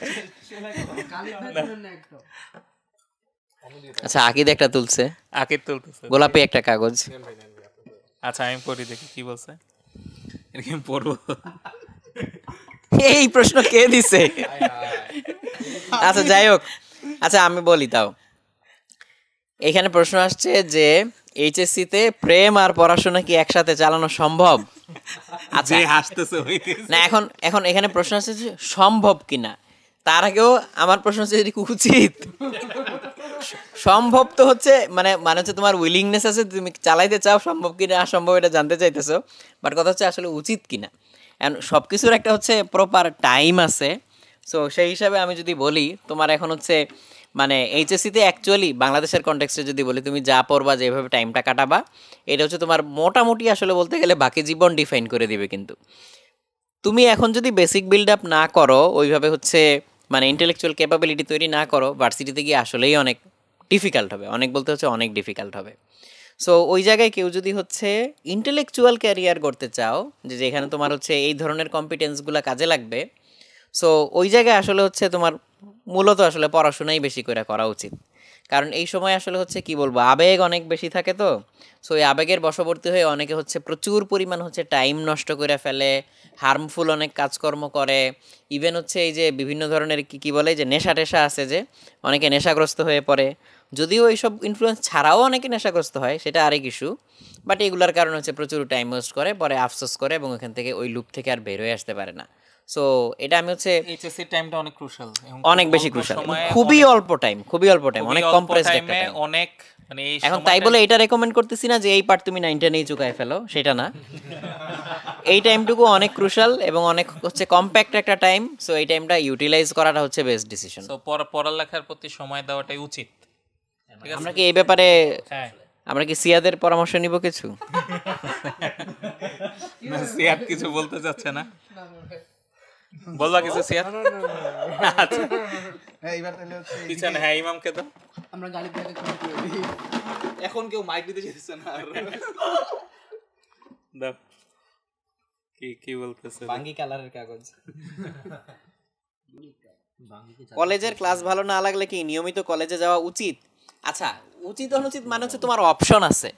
আচ্ছা, আকিদ একটা তুলছে, আকিদ তুলতেছে। গোলাপি একটা কাগজ। আচ্ছা আমি পড়ি দেখি কি বলছে। এরকম পড়বো। এই প্রশ্ন কে দিছে? আচ্ছা যাই হোক, আচ্ছা আমি বলি তাও। এখানে প্রশ্ন আসছে যে এইচএসসি তে প্রেম আর পড়াশোনা কি একসাথে চালানো সম্ভব? আচ্ছা হাসতেছে না, এখন এখানে প্রশ্ন আসছে যে সম্ভব কিনা। তার আগেও আমার প্রশ্ন হচ্ছে এটা কি উচিত? সম্ভব তো হচ্ছে মানে হচ্ছে তোমার উইলিংনেস আছে, তুমি চালাইতে চাও, সম্ভব কিনা অসম্ভব এটা জানতে চাইতেছো, বাট কথা হচ্ছে আসলে উচিত কিনা। এন্ড সব কিছুর একটা হচ্ছে প্রপার টাইম আছে। সো সেই হিসাবে আমি যদি বলি তোমার এখন হচ্ছে মানে এইচএসসিতে অ্যাকচুয়ালি বাংলাদেশের কনটেক্সটে যদি বলি, তুমি যা পড়বা যেভাবে টাইমটা কাটাবা, এটা হচ্ছে তোমার মোটামুটি আসলে বলতে গেলে বাকি জীবন ডিফাইন করে দিবে। কিন্তু তুমি এখন যদি বেসিক বিল্ড আপ না করো, ওইভাবে হচ্ছে মানে ইন্টেলেকচুয়াল ক্যাপাবিলিটি তৈরি না করো, ভার্সিটিতে গিয়ে আসলেই অনেক ডিফিকাল্ট হবে, অনেক বলতে হচ্ছে অনেক ডিফিকাল্ট হবে। সো ওই জায়গায় কেউ যদি হচ্ছে ইন্টেলেকচুয়াল ক্যারিয়ার করতে চাও, যে যেখানে তোমার হচ্ছে এই ধরনের কম্পিটেন্সগুলো কাজে লাগবে, সো ওই জায়গায় আসলে হচ্ছে তোমার মূলত আসলে পড়াশোনাই বেশি করে করা উচিত। কারণ এই সময় আসলে হচ্ছে কি বলবো, আবেগ অনেক বেশি থাকে। তো সো এই আবেগের বশবর্তী হয়ে অনেকে হচ্ছে প্রচুর পরিমাণ হচ্ছে টাইম নষ্ট করে ফেলে, হার্মফুল অনেক কাজকর্ম করে। ইভেন হচ্ছে এই যে বিভিন্ন ধরনের কি বলে যে নেশা টেশা আছে, যে অনেকে নেশাগ্রস্ত হয়ে পড়ে। যদিও এইসব ইনফ্লুয়েন্স ছাড়াও অনেকে নেশাগ্রস্ত হয়, সেটা আরেক ইস্যু, বাট এগুলার কারণে হচ্ছে প্রচুর টাইম ওয়েস্ট করে, পরে আফসোস করে এবং এখান থেকে ওই লুপ থেকে আর বের হয়ে আসতে পারে না। সো এটা আমি হচ্ছে এইচএসসি টাইমটা অনেক ক্রুশাল, অনেক বেশি ক্রুশাল, খুবই অল্প টাইম, অনেক কম্প্রেসড একটা টাইম। অনেক মানে এই এখন তাই বলে এটা রেকমেন্ড করতেছি না যে এই পার্ট তুমি 9 টেনেই চুকায় ফেলো, সেটা না। এই টাইমটুকু অনেক ক্রুশাল এবং অনেক হচ্ছে কম্প্যাক্ট একটা টাইম। সো এই টাইমটা ইউটিলাইজ করাটা হচ্ছে বেস্ট ডিসিশন। সো পড়ালেখার প্রতি সময় দেওয়াটাই উচিত। ঠিক আছে, আমরা কি এই ব্যাপারে হ্যাঁ আমরা কি সিয়াদের পরামর্শ নিব কিছু? না সিয়াদ কিছু বলতে চাচ্ছে না, বলবা কিছু সিয়াদ? আচ্ছা এইবার তাহলে হচ্ছে পিছনে হ্যাঁ ইমামকে তো আমরা গালি দিয়ে করে দিই। এখন কেউ মাইক দিতে চাইছে না আর। দাও কি বলতেছে? বাঙ্গি কালারের কাগজ। কলেজের ক্লাস ভালো না লাগলে কি নিয়মিত কলেজে যাওয়া উচিত? আচ্ছা, উচিত অনুচিত মানে হচ্ছে তোমার অপশন আছে।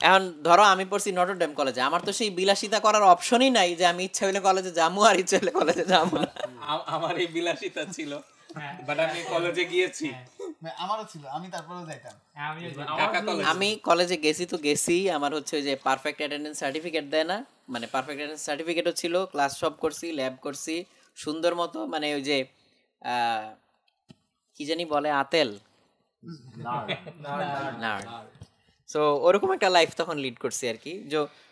এখন ধরো আমি পড়ছি নটরডেম কলেজে, আমার তো সেই বিলাসিতা করার অপশনই নাই যে আমি ইচ্ছা হইলে কলেজে যাবো আর ইচ্ছা হইলে কলেজে যাবো না। আমার এই বিলাসিতা ছিল, বাট আমি কলেজে গিয়েছি, আমারও ছিল, আমি তারপরেও যাইতাম। আমি কলেজে গেছি তো গেছি, আমার হচ্ছে ওই যে পারফেক্ট অ্যাটেন্ডেন্স সার্টিফিকেট দেয় না, মানে পারফেক্ট অ্যাটেন্ডেন্স সার্টিফিকেটও ছিল, ক্লাস সব করছি, ল্যাব করছি সুন্দর মতো, মানে ওই যে কি জানি বলে আতেল না, সো ওরকম একটা লাইফ তখন লিড করছি আর কি।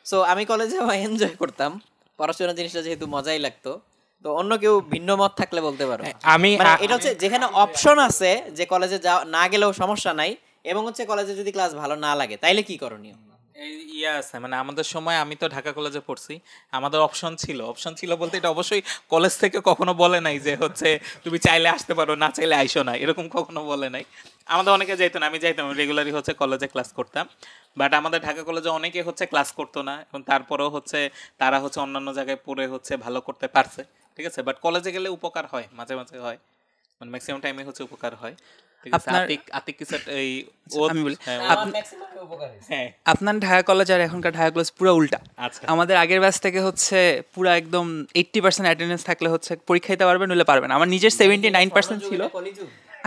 সো আমি কলেজে এনজয় করতাম, পড়াশোনা জিনিসটা যেহেতু মজাই লাগতো। তো অন্য কেউ ভিন্ন মত থাকলে বলতে পারো। আমি এটা হচ্ছে যেখানে অপশন আছে যে কলেজে না গেলেও সমস্যা নাই, এবং হচ্ছে কলেজে যদি ক্লাস ভালো না লাগে তাইলে কি করণীয়? ইয়ে আছে মানে আমাদের সময়, আমি তো ঢাকা কলেজে পড়ছি, আমাদের অপশন ছিল বলতে এটা অবশ্যই কলেজ থেকে কখনো বলে নাই যে হচ্ছে তুমি চাইলে আসতে পারো, না চাইলে আইসো না, এরকম কখনো বলে নাই। আমাদের অনেকে যাইতো না, আমি যাইতাম রেগুলারই হচ্ছে কলেজে ক্লাস করতাম, বাট আমাদের ঢাকা কলেজে অনেকে হচ্ছে ক্লাস করতো না, এবং তারপরেও হচ্ছে তারা হচ্ছে অন্যান্য জায়গায় পড়ে হচ্ছে ভালো করতে পারছে, ঠিক আছে। বাট কলেজে গেলে উপকার হয়, মাঝে মাঝে হয়, মানে ম্যাক্সিমাম টাইমে হচ্ছে উপকার হয়। ঠিক আছে, আপনার- আতিক কিছু এই আমি বলি হ্যাঁ, হ্যাঁ আপনার ঢাকা কলেজ আর এখনকার ঢাকা কলেজ পুরো উল্টা। আচ্ছা আমাদের আগের ব্যাচ থেকে হচ্ছে পুরো একদম 80% অ্যাটেন্ডেন্স থাকলে হচ্ছে পরীক্ষা দিতে পারবে, নইলে পারবে না। আমার নিজের 79% ছিল,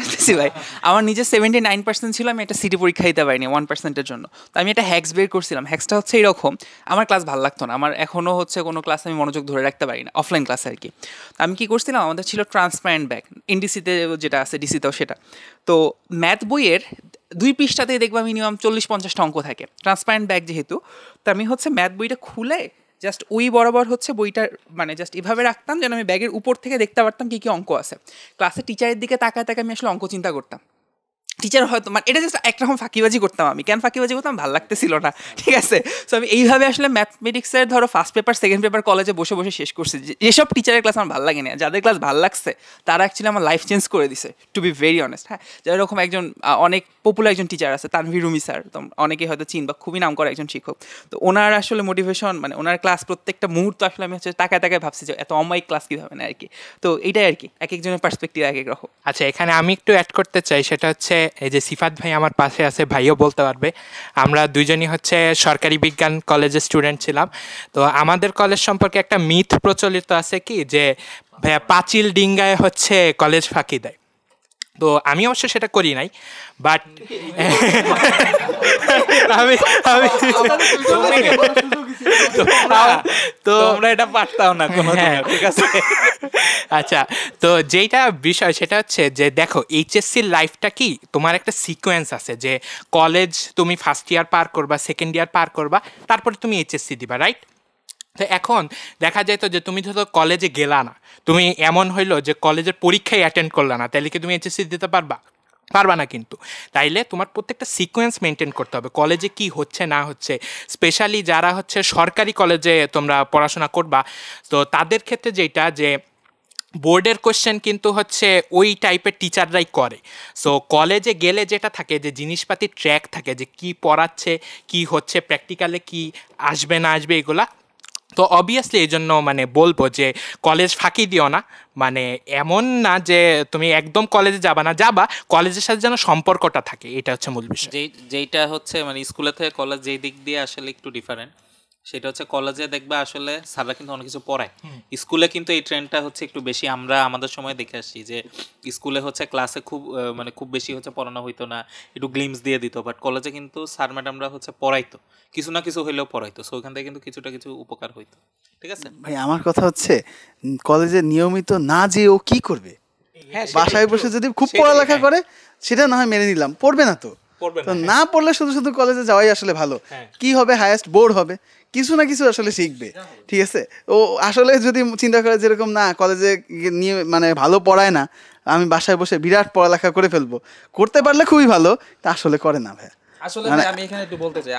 আসতেছি ভাই, আমার নিজের 79% ছিল, আমি একটা সিটি পরীক্ষা দিতে পারিনি 1%-এর জন্য। তো আমি একটা হ্যাক্স বের করছিলাম। হ্যাক্সটা হচ্ছে এরকম, আমার ক্লাস ভালো লাগতো না, আমার এখনও হচ্ছে কোনো ক্লাস আমি মনোযোগ ধরে রাখতে পারি না, অফলাইন ক্লাস আর কি। তো আমি কী করছিলাম, আমাদের ছিল ট্রান্সপারেন্ট ব্যাগ, এনডিসিতে যেটা আছে, ডিসিতেও সেটা। তো ম্যাথ বইয়ের 2 পৃষ্ঠাতেই দেখবা মিনিমাম 40-50টা অঙ্ক থাকে, ট্রান্সপারেন্ট ব্যাগ যেহেতু। তো আমি হচ্ছে ম্যাথ বইটা খুলে জাস্ট ওই বরাবর হচ্ছে বইটা মানে জাস্ট এভাবে রাখতাম যেন আমি ব্যাগের উপর থেকে দেখতে পারতাম কী কী অঙ্ক আছে। ক্লাসে টিচারের দিকে তাকায় তাকায় আমি আসলে অঙ্ক চিন্তা করতাম। টিচার হয়তো মানে এটা জাস্ট একরকম ফাঁকিবাজি করতাম। আমি কেন ফাঁকিবাজি করতাম, ভালো লাগতেছিল না, ঠিক আছে। সো আমি এইভাবে আসলে ম্যাথমেটিক্সের ধরো ফার্স্ট পেপার সেকেন্ড পেপার কলেজে বসে বসে শেষ করছি। যেসব টিচারের ক্লাস আমার ভালো লাগে না, যাদের ক্লাস ভালো লাগছে তারা অ্যাকচুয়ালি আমার লাইফ চেঞ্জ করে দিছে, টু বি ভেরি অনেস্ট। হ্যাঁ, যেরকম একজন অনেক পপুলার একজন টিচার আছে, তানভীর রুমি স্যার, তো অনেকে হয়তো চিন বা খুবই নাম করা একজন শিক্ষক। তো ওনার আসলে মোটিভেশন মানে ওনার ক্লাস প্রত্যেকটা মুহূর্ত আসলে আমি হচ্ছে তাকায় তাকায় ভাবছি যে এত অমায়িক ক্লাস কীভাবে না আর কি। তো এইটাই আর কি, এক একজনের পার্সপেক্টিভ এক এক রকম। আচ্ছা, এখানে আমি একটু অ্যাড করতে চাই, সেটা হচ্ছে এই যে সিফাত ভাই আমার পাশে আছে, ভাইও বলতে পারবে, আমরা দুইজনই হচ্ছে সরকারি বিজ্ঞান কলেজের স্টুডেন্ট ছিলাম। তো আমাদের কলেজ সম্পর্কে একটা মিথ প্রচলিত আছে কি যে পাঁচিল ডিঙ্গায় হচ্ছে কলেজ ফাঁকি দেয়। তো আমি অবশ্য সেটা করি নাই, বাট আমি তো আমরা এটা পারতাম না কোনো হ্যাঁ। ঠিক আছে। আচ্ছা, তো যেটা বিষয় সেটা হচ্ছে যে দেখো এইচএসসির লাইফটা কি, তোমার একটা সিকোয়েন্স আছে যে কলেজ তুমি ফার্স্ট ইয়ার পার করবা, সেকেন্ড ইয়ার পার করবা, তারপরে তুমি এইচএসসি দিবা, রাইট? তো এখন দেখা যায় তো যে তুমি ধরো কলেজে গেলা না, তুমি এমন হইলো যে কলেজের পরীক্ষায় অ্যাটেন্ড করলা না, তাহলে কি তুমি এইচএসসি দিতে পারবা না কিন্তু। তাইলে তোমার প্রত্যেকটা সিকোয়েন্স মেনটেন করতে হবে, কলেজে কি হচ্ছে না হচ্ছে। স্পেশালি যারা হচ্ছে সরকারি কলেজে তোমরা পড়াশোনা করবা, তো তাদের ক্ষেত্রে যেটা যে বোর্ডের কোশ্চেন কিন্তু হচ্ছে ওই টাইপের টিচাররাই করে। সো কলেজে গেলে যেটা থাকে যে জিনিসপাতির ট্র্যাক থাকে, যে কি পড়াচ্ছে, কি হচ্ছে, প্র্যাকটিক্যালে কি আসবে না আসবে এগুলা। তো অবভিয়াসলি এই জন্য মানে বলবো যে কলেজ ফাঁকি দিও না, মানে এমন না যে তুমি একদম কলেজে যাবা না, যাবা, কলেজের সাথে যেন সম্পর্কটা থাকে, এটা হচ্ছে মূল বিষয়। যেইটা হচ্ছে মানে স্কুলে থেকে কলেজ যেই দিক দিয়ে আসলে একটু ডিফারেন্ট, সেটা হচ্ছে কলেজে দেখবে আসলে স্যাররা কিন্তু অনেক কিছু পড়ায়, স্কুলে কিন্তু এই ট্রেন্ডটা হচ্ছে একটু বেশি। আমরা আমাদের সময় দেখে আসছি যে স্কুলে হচ্ছে ক্লাসে মানে খুব বেশি হচ্ছে পড়ানো হইতো না, একটু গ্লিমস দিয়ে দিত, বাট কলেজে কিন্তু স্যার ম্যাডামরা হচ্ছে পড়াইতো, কিছু না কিছু হইলেও পড়াইতো। সো ওখান থেকে কিন্তু কিছু উপকার হইতো, ঠিক আছে। ভাই আমার কথা হচ্ছে কলেজে নিয়মিত না যেও কি করবে, বাসায় বসে যদি খুব পড়ালেখা করে সেটা না হয় মেনে নিলাম, পড়বে না তো, তো না পড়লে শুধু শুধু কলেজে যাওয়াই আসলে ভালো। কি হবে, হায়েস্ট বোর্ড হবে, কিছু না কিছু আসলে শিখবে, ঠিক আছে। ও আসলে যদি চিন্তা করে যেরকম না কলেজে নিয়ে মানে ভালো পড়ায় না, আমি বাসায় বসে বিরাট পড়ালেখা করে ফেলবো, করতে পারলে খুবই ভালো, তা আসলে করে না ভাই। আসলে আমি এখানে একটু বলতে চাই,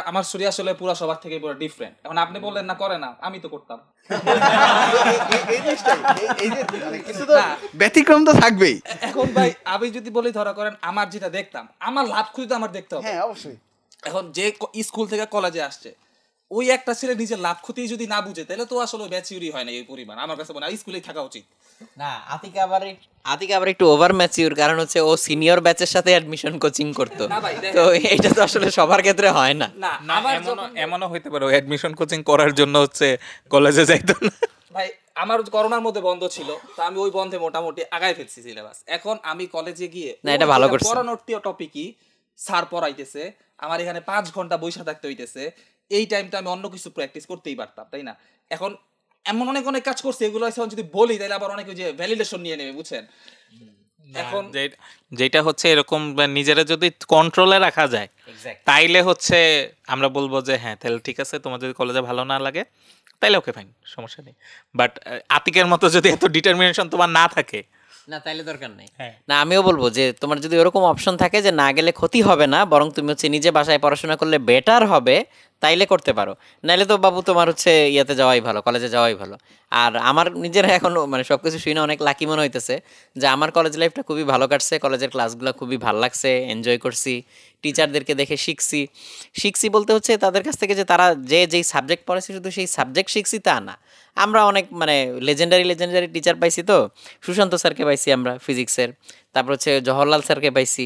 আমার স্টোরি আসলে পুরো সবার থেকে পুরো ডিফারেন্ট। এখন আপনি বললেন না করে না, আমি তো করতাম। ব্যতিক্রম তো থাকবেই। এখন ভাই আমি যদি বলি ধরা করেন আমার যেটা দেখতাম, আমার লাভ খুঁজে তো আমার দেখতে হবে। হ্যাঁ অবশ্যই। এখন যে স্কুল থেকে কলেজে আসছে, ওই একটা ছেলে নিজের লাভ ক্ষতি যদি না বুঝে, তাহলে তো আসলে ম্যাচিউরি হয় না এই পরিমাণ। আমার কাছে মনে হয় স্কুলেই থাকা উচিত। না, আতিক আবার একটু ওভার ম্যাচিউর, কারণ হচ্ছে ও সিনিয়র ব্যাচের সাথে অ্যাডমিশন কোচিং করতো, তো এটা তো আসলে সবার ক্ষেত্রে হয় না। না, এমনও হইতে পারে অ্যাডমিশন কোচিং করার জন্য হচ্ছে কলেজে যাইতো না। ভাই আমার করোনার মধ্যে বন্ধ ছিল, তো আমি ওই বন্ধে মোটামুটি আগায় ফেলছি সিলেবাস। এখন আমি কলেজে গিয়ে না, এটা ভালো করছে। পড়ানোর টপিকই স্যার পড়াইতেছে, আমার এখানে 5 ঘন্টা বইসা থাকতে হইতেছে, এই টাইমটা আমি অন্য কিছু প্র্যাকটিস করতেই পারতাম, তাই না? এখন এমন অনেক কাজ করছে, এগুলো এখন যদি বলি তাহলে আবার অনেকে যে ভ্যালিডেশন নিয়ে নেবে, বুঝছেন? এখন যেটা হচ্ছে এরকম নিজেরা যদি কন্ট্রোলে রাখা যায়, তাইলে হচ্ছে আমরা বলবো যে হ্যাঁ তাহলে ঠিক আছে, তোমার যদি কলেজে ভালো না লাগে তাইলে ওকে ফাইন, সমস্যা নেই। বাট আতিকের মতো যদি এত ডিটারমিনেশন তোমার না থাকে, না তাইলে দরকার নেই। না, আমিও বলবো যে তোমার যদি ওরকম অপশন থাকে যে না গেলে ক্ষতি হবে না, বরং তুমি হচ্ছে নিজে বাসায় পড়াশোনা করলে বেটার হবে, তাইলে করতে পারো, নাইলে তো বাবু তোমার হচ্ছে ইয়াতে যাওয়াই ভালো, কলেজে যাওয়াই ভালো। আর আমার নিজের এখন মানে সব কিছু শুনে অনেক লাকি মনে হইতেছে যে আমার কলেজ লাইফটা খুবই ভালো কাটছে, কলেজের ক্লাসগুলো খুবই ভালো লাগছে, এনজয় করছি, টিচারদেরকে দেখে শিখছি বলতে হচ্ছে তাদের কাছ থেকে যে তারা যেই সাবজেক্ট পড়াচ্ছে শুধু সেই সাবজেক্ট শিখছি তা না, আমরা অনেক মানে লেজেন্ডারি টিচার পাইছি। তো সুশান্ত স্যারকে পাইছি আমরা ফিজিক্সের, তারপর হচ্ছে জওহরলাল স্যারকে পাইছি,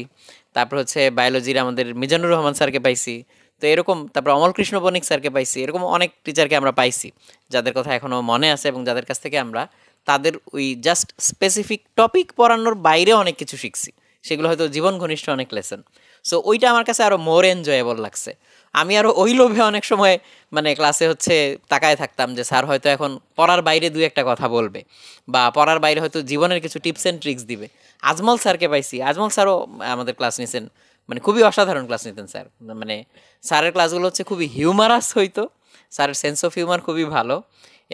তারপর হচ্ছে বায়োলজির আমাদের মিজানুর রহমান স্যারকে পাইছি, তো এরকম তারপর অমল কৃষ্ণ বণিক স্যারকে পাইছি, এরকম অনেক টিচারকে আমরা পাইছি যাদের কথা এখনও মনে আছে এবং যাদের কাছ থেকে আমরা তাদের ওই জাস্ট স্পেসিফিক টপিক পড়ানোর বাইরে অনেক কিছু শিখছি, সেগুলো হয়তো জীবন ঘনিষ্ঠ অনেক লেসন। সো ওইটা আমার কাছে আরও মোর এনজয়েবল লাগছে। আমি আরও ওই লোভে অনেক সময় মানে ক্লাসে হচ্ছে তাকায় থাকতাম যে স্যার হয়তো এখন পড়ার বাইরে দুই একটা কথা বলবে বা পড়ার বাইরে হয়তো জীবনের কিছু টিপস অ্যান্ড ট্রিক্স দিবে। আজমল স্যারকে পাইছি, আজমল স্যারও আমাদের ক্লাস নিছেন, মানে খুবই অসাধারণ ক্লাস নিতেন স্যার। মানে স্যারের ক্লাসগুলো হচ্ছে খুবই হিউমারাস হইতো, স্যারের সেন্স অফ হিউমার খুবই ভালো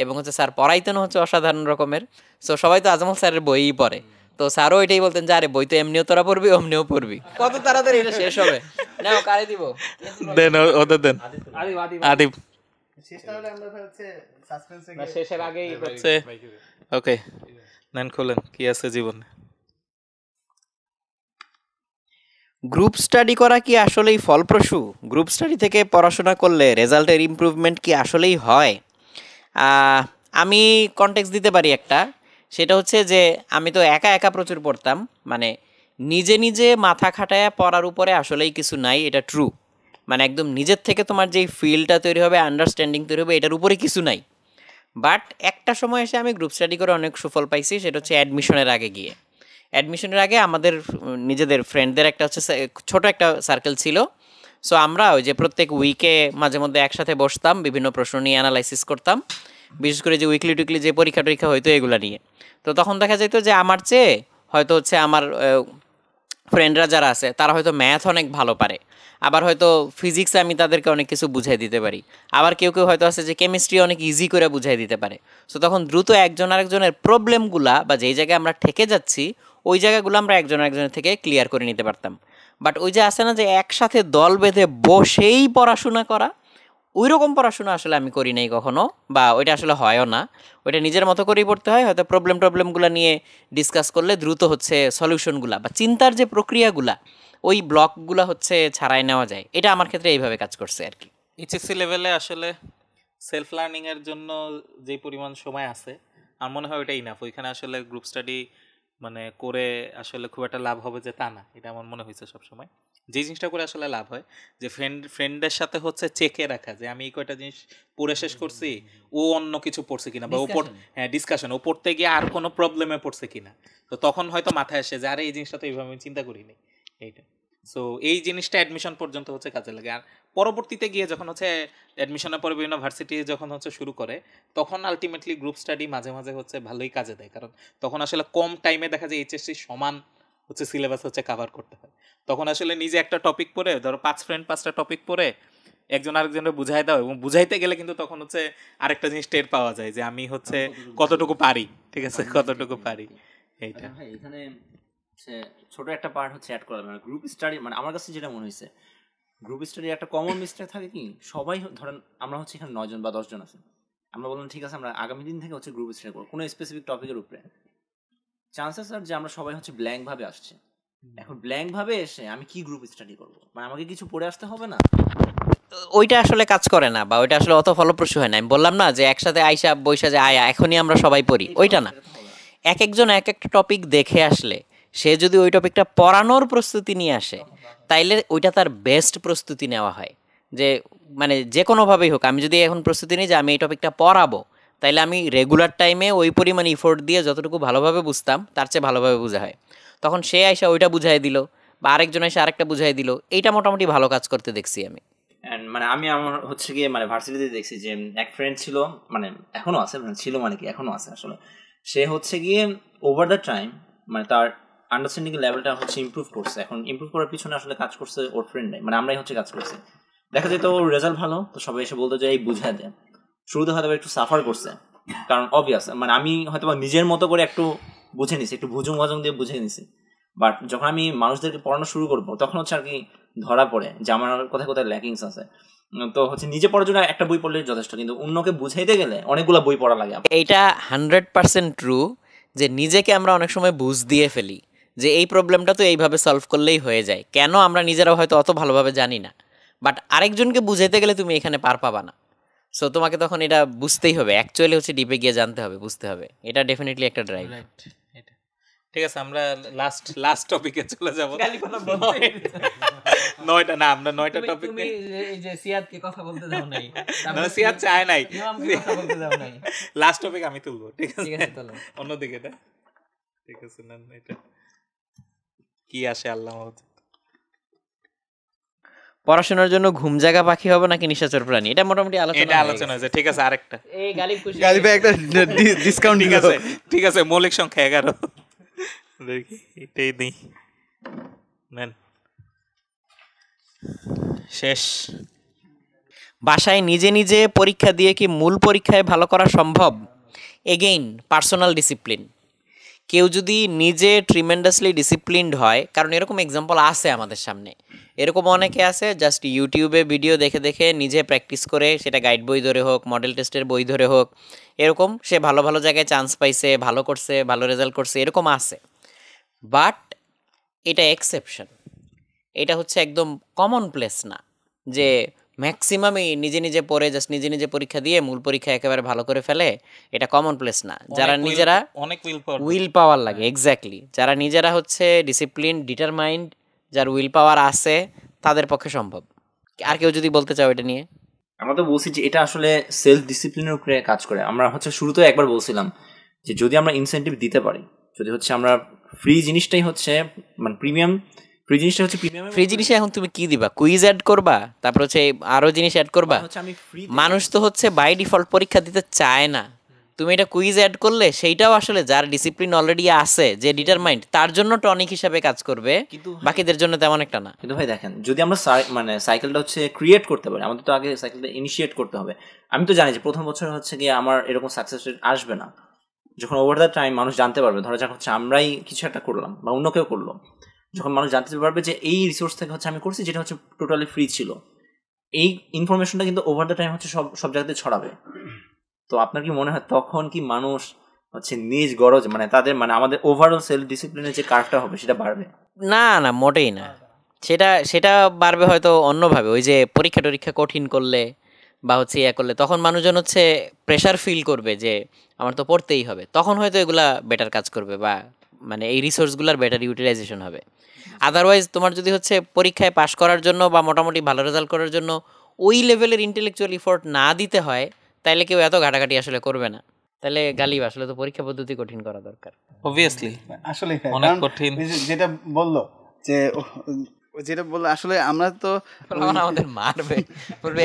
এবং হচ্ছে স্যার পড়াইতেনও হচ্ছে অসাধারণ রকমের। সো সবাই তো আজমল স্যারের বইই পড়ে, তো স্যারও এটাই বলতেন যে আরে বই তো এমনিও তোরা পড়বি অমনিও পড়বি, কত তাড়াতাড়ি এটা শেষ হবে, নাও কারে দিব দেন ওদের দেন আদিব শেষটা হলে আমরা হচ্ছে সাসপেন্সে না শেষের আগেই হচ্ছে ওকে দেন খোলেন কি আছে জীবনে। গ্রুপ স্টাডি করা কি আসলেই ফলপ্রসূ? গ্রুপ স্টাডি থেকে পড়াশোনা করলে রেজাল্টের ইমপ্রুভমেন্ট কি আসলেই হয়? আমি কনটেক্সট দিতে পারি একটা, সেটা হচ্ছে যে আমি তো একা প্রচুর পড়তাম, মানে নিজে মাথা খাটায় পড়ার উপরে আসলেই কিছু নাই, এটা ট্রু। মানে একদম নিজের থেকে তোমার যেই ফিলটা তৈরি হবে, আন্ডারস্ট্যান্ডিং তৈরি হবে, এটার উপরে কিছু নাই। বাট একটা সময় এসে আমি গ্রুপ স্টাডি করে অনেক সুফল পাইছি, সেটা হচ্ছে অ্যাডমিশনের আগে আমাদের নিজেদের ফ্রেন্ডদের একটা হচ্ছে ছোট একটা সার্কেল ছিল। সো আমরা ওই যে প্রত্যেক উইকে মাঝে মধ্যে একসাথে বসতাম, বিভিন্ন প্রশ্ন নিয়ে অ্যানালাইসিস করতাম, বিশেষ করে যে উইকলি টুইকলি যে পরীক্ষা হইতো এগুলো নিয়ে। তো তখন দেখা যেত যে আমার চেয়ে হয়তো হচ্ছে আমার ফ্রেন্ডরা যারা আছে তারা হয়তো ম্যাথ অনেক ভালো পারে, আবার হয়তো ফিজিক্সে আমি তাদেরকে অনেক কিছু বুঝাই দিতে পারি, আবার কেউ হয়তো আছে যে কেমিস্ট্রি অনেক ইজি করে বুঝাই দিতে পারে। সো তখন দ্রুত একজন আরেকজনের প্রবলেমগুলা বা যেই জায়গায় আমরা ঠেকে যাচ্ছি ওই জায়গাগুলো আমরা একজন আরেকজনের থেকে ক্লিয়ার করে নিতে পারতাম। বাট ওই যে আসে না যে একসাথে দল বেঁধে বসেই পড়াশোনা করা, ওই রকম পড়াশোনা আসলে আমি করি নাই কখনো, বা ওইটা আসলে হয়ও না। ওইটা নিজের মতো করেই পড়তে হয়, হয়তো প্রবলেমগুলো নিয়ে ডিসকাস করলে দ্রুত হচ্ছে সলিউশনগুলা বা চিন্তার যে প্রক্রিয়াগুলা ওই ব্লকগুলো হচ্ছে ছাড়াই নেওয়া যায়। এটা আমার ক্ষেত্রে এইভাবে কাজ করছে আর কি। এইচএসসি লেভেলে আসলে সেলফ লার্নিং এর জন্য যে পরিমাণ সময় আছে আমার মনে হয় ওইটাই ইনাফ। ওইখানে আসলে গ্রুপ স্টাডি মানে করে আসলে খুব একটা লাভ হবে যে তা না, এটা আমার মনে হয়েছে সবসময়। যে জিনিসটা করে আসলে লাভ হয় যে ফ্রেন্ডের সাথে হচ্ছে চেকে রাখা যে আমি এই কয়টা জিনিস পড়ে শেষ করছি, ও অন্য কিছু পড়ছে কিনা, বা ডিসকাশন ও পড়তে গিয়ে আর কোনো প্রবলেমে পড়ছে কিনা, তো তখন হয়তো মাথায় আসে যে আরে এই জিনিসটা তো এইভাবে আমি চিন্তা করিনি এইটা। সো এই জিনিসটা অ্যাডমিশন পর্যন্ত হচ্ছে কাজে লাগে। আর পরবর্তীতে গিয়ে যখন হচ্ছে অ্যাডমিশনের পরে বিভিন্ন ভার্সিটি যখন হচ্ছে শুরু করে তখন আলটিমেটলি গ্রুপ স্টাডি মাঝে মাঝে হচ্ছে ভালোই কাজে দেয়, কারণ তখন আসলে কম টাইমে দেখা যায় এইচএসসি সমান হচ্ছে সিলেবাস হচ্ছে কাভার করতে হয়। তখন আসলে নিজে একটা টপিক পড়ে ধরো 5 ফ্রেন্ড 5টা টপিক পড়ে একজন আরেকজনের বুঝাই দাও, এবং বুঝাইতে গেলে কিন্তু তখন হচ্ছে আরেকটা জিনিস টের পাওয়া যায় যে আমি হচ্ছে কতটুকু পারি, ঠিক আছে, কতটুকু পারি। এইটা এখানে ছোট একটা পার্ট হচ্ছে অ্যাড করা মানে গ্রুপ স্টাডি, মানে আমার কাছে যেটা মনে হয়েছে গ্রুপ স্টাডি একটা কমন মিস্টেক থাকে কি, সবাই ধরেন আমরা হচ্ছে এখানে 9 জন বা 10 জন আছে, আমরা বললাম ঠিক আছে আমরা আগামী দিন থেকে হচ্ছে গ্রুপ স্টাডি করবো কোনো স্পেসিফিক টপিকের উপরে। চান্সেস আর যে আমরা সবাই হচ্ছে ব্ল্যাঙ্ক ভাবে আসছে, এখন ব্ল্যাঙ্ক ভাবে এসে আমি কি গ্রুপ স্টাডি করবো, মানে আমাকে কিছু পড়ে আসতে হবে না, ওইটা আসলে কাজ করে না বা ওইটা আসলে অত ফলপ্রসূ হয় না। আমি বললাম না যে একসাথে আইসা বৈশা যে আয়া এখনই আমরা সবাই পড়ি, ওইটা না। এক একজন এক একটা টপিক দেখে আসলে সে যদি ওই টপিকটা পড়ানোর প্রস্তুতি নিয়ে আসে তাইলে ওইটা তার বেস্ট প্রস্তুতি নেওয়া হয়। যে মানে যে কোনোভাবেই হোক আমি যদি এখন প্রস্তুতি নিই যে আমি এই টপিকটা পড়াবো, তাইলে আমি রেগুলার টাইমে ওই পরিমাণ ইফোর্ট দিয়ে যতটুকু ভালোভাবে বুঝতাম তার চেয়ে ভালোভাবে বোঝা হয়। তখন সে আইসা ওইটা বুঝাই দিল বা আরেকজন এসে আরেকটা বুঝাই দিল, এইটা মোটামুটি ভালো কাজ করতে দেখছি আমি। মানে আমি আমার হচ্ছে গিয়ে মানে ভার্সিটিতে দেখছি যে এক ফ্রেন্ড ছিল, মানে এখনো আছে, ছিল মানে কি এখনো আছে আসলে, সে হচ্ছে গিয়ে ওভার দ্য টাইম মানে তার আন্ডারস্ট্যান্ডিং লেভেলটা হচ্ছে ইমপ্রুভ করছে। এখন ইমপ্রুভ করার পিছনে আসলে কাজ করছে ওর ফ্রেন্ডরাই, মানে আমরাই হচ্ছে কাজ করছি। দেখা যেত ওর রেজাল্ট ভালো, তো সবাই এসে বলতো যে এই বুঝা দেয়, শুরুতে হয়তো একটু সাফার করছে, কারণ অবভিয়াস মানে আমি হয়তো নিজের মতো করে একটু বুঝে নিছি, একটু ভুজুং ভাজুং দিয়ে বুঝে নিছি। বাট যখন আমি মানুষদেরকে পড়ানো শুরু করবো তখন হচ্ছে আর কি ধরা পড়ে যে আমার কোথায় কোথায় ল্যাকিংস আছে, তো হচ্ছে নিজে পড়ার জন্য একটা বই পড়লে যথেষ্ট, কিন্তু অন্যকে বুঝাইতে গেলে অনেকগুলো বই পড়া লাগে। এইটা 100% ট্রু যে নিজেকে আমরা অনেক সময় বুঝ দিয়ে ফেলি যে এই প্রবলেমটা তো এইভাবে সলভ করলেই হয়ে যায়, কেন আমরা নিজেরাও হয়তো অত ভালোভাবে জানি না, বাট আরেকজনকে বুঝাইতে গেলে তুমি এখানে পার পাবা না। সো তোমাকে তখন এটা বুঝতেই হবে, অ্যাকচুয়ালি হচ্ছে ডিপে গিয়ে জানতে হবে, বুঝতে হবে। এটা ডেফিনেটলি একটা ড্রাইভ। ঠিক আছে, আমরা লাস্ট টপিকে চলে যাব। 9টা না, আমরা 9টা টপিক তুমি এই যে সিয়াদকে কথা বলতে দাও নাই, না সিয়াদ চায় নাই, ইমামকে কথা বলতে দাও নাই। লাস্ট টপিক আমি তুলবো, ঠিক আছে? ঠিক আছে, চলো অন্যদিকে এটা ঠিক আছে না, এটা কি আসে আল্লাহ মাহফুজ। পড়াশোনার জন্য ঘুম জাগা পাখি হবে নাকি নিশাচর প্রাণী, এটা মোটামুটি এটা আলোচনা হয়েছে। ঠিক আছে, আরেকটা এই গালিব খুশি গালিবে একটা ডিসকাউন্ট ঠিক আছে, ঠিক আছে, মৌলিক সংখ্যা 11 দেখি এটাই নেই, নেন শেষ। বাসায় নিজে নিজে পরীক্ষা দিয়ে কি মূল পরীক্ষায় ভালো করা সম্ভব? Again personal discipline. কেউ যদি নিজে ট্রিমেন্ডাসলি ডিসিপ্লিনড হয়, কারণ এরকম এক্সাম্পল আছে আমাদের সামনে, এরকম অনেকে আছে জাস্ট ইউটিউবে ভিডিও দেখে দেখে নিজে প্র্যাকটিস করে, সেটা গাইড বই ধরে হোক, মডেল টেস্টের বই ধরে হোক, এরকম সে ভালো ভালো জায়গায় চান্স পাইছে, ভালো করছে, ভালো রেজাল্ট করছে, এরকম আছে। বাট এটা এক্সেপশন, এটা হচ্ছে একদম কমন প্লেস না যে ম্যাক্সিমামই নিজে নিজে পড়ে জাস্ট নিজে নিজে পরীক্ষা দিয়ে মূল পরীক্ষা একেবারে ভালো করে ফেলে, এটা কমন প্লেস না। যারা নিজেরা অনেক উইল পাওয়ার লাগে, এক্স্যাক্টলি, যারা নিজেরা হচ্ছে ডিসিপ্লিন, ডিটারমাইন্ড, যার উইল পাওয়ার আছে, তাদের পক্ষে সম্ভব। আর কেউ যদি বলতে চাও এটা নিয়ে? আমরা তো বলছি যে এটা আসলে সেলফ ডিসিপ্লিনের উপরে কাজ করে। আমরা হচ্ছে শুরুতে একবার বলছিলাম যে যদি আমরা ইনসেন্টিভ দিতে পারি, যদি হচ্ছে আমরা ফ্রি জিনিসটাই হচ্ছে মানে প্রিমিয়াম, ফ্রি জিনিসটা হচ্ছে প্রিমিয়াম। ফ্রি জিনিসে এখন তুমি কি দিবা? কুইজ অ্যাড করবা, তারপর হচ্ছে আরো জিনিস অ্যাড করবা? হচ্ছে আমি ফ্রি, মানুষ তো হচ্ছে বাই ডিফল্ট পরীক্ষা দিতে চায় না। তুমি এটা কুইজ অ্যাড করলে সেইটাও আসলে যার ডিসিপ্লিন অলরেডি আছে, যে ডিটারমাইন্ড, তার জন্য টনিক হিসাবে কাজ করবে, কিন্তু বাকিদের জন্য তেমন একটা না। কিন্তু ভাই দেখেন, যদি আমরা মানে সাইকেলটা হচ্ছে ক্রিয়েট করতে পারি, আমাদের তো আগে সাইকেলটা ইনিশিয়েট করতে হবে। আমি তো জানি যে প্রথম বছর হচ্ছে গিয়ে আমার এরকম সাকসেস রেট আসবে না। যখন ওভার দ্য টাইম মানুষ জানতে পারবে, ধরো যাক হচ্ছে আমরাই কিছু একটা করলাম বা অন্য কেউ করলো, যখন মানুষ জানতে পারবে যে এই রিসোর্স থেকে হচ্ছে আমি করছি, যেটা হচ্ছে টোটালি ফ্রি ছিল, এই ইনফরমেশনটা কিন্তু ওভার দ্য টাইম হচ্ছে সব জায়গাতে ছড়াবে। তো আপনার কি মনে হয় তখন কি মানুষ হচ্ছে নিজ গরজ মানে তাদের মানে আমাদের ওভারঅল সেলফ ডিসিপ্লিনের যে কার্ভটা হবে সেটা বাড়বে? না না, মোটেই না। সেটা বাড়বে হয়তো অন্যভাবে, ওই যে পরীক্ষা টরীক্ষা কঠিন করলে বা হচ্ছে ইয়ে করলে, তখন মানুষজন হচ্ছে প্রেশার ফিল করবে যে আমার তো পড়তেই হবে, তখন হয়তো এগুলা বেটার কাজ করবে বা মানে এই রিসোর্সগুলোর বেটার ইউটিলাইজেশন হবে। আদারওয়াইজ তোমার যদি হচ্ছে পরীক্ষায় পাশ করার জন্য বা মোটামুটি ভালো রেজাল্ট করার জন্য ওই লেভেলের ইন্টেলেকচুয়াল এফোর্ট না দিতে হয়, তাইলে কেউ এত ঘাটাঘাটি আসলে করবে না। তাহলে গালিব, আসলে তো পরীক্ষা পদ্ধতি কঠিন করা দরকার। অবভিয়াসলি আসলে অনেক কঠিন। যেটা বললো যে যেটা বললো আসলে আমরা তো আমাদের মারবে, বলবে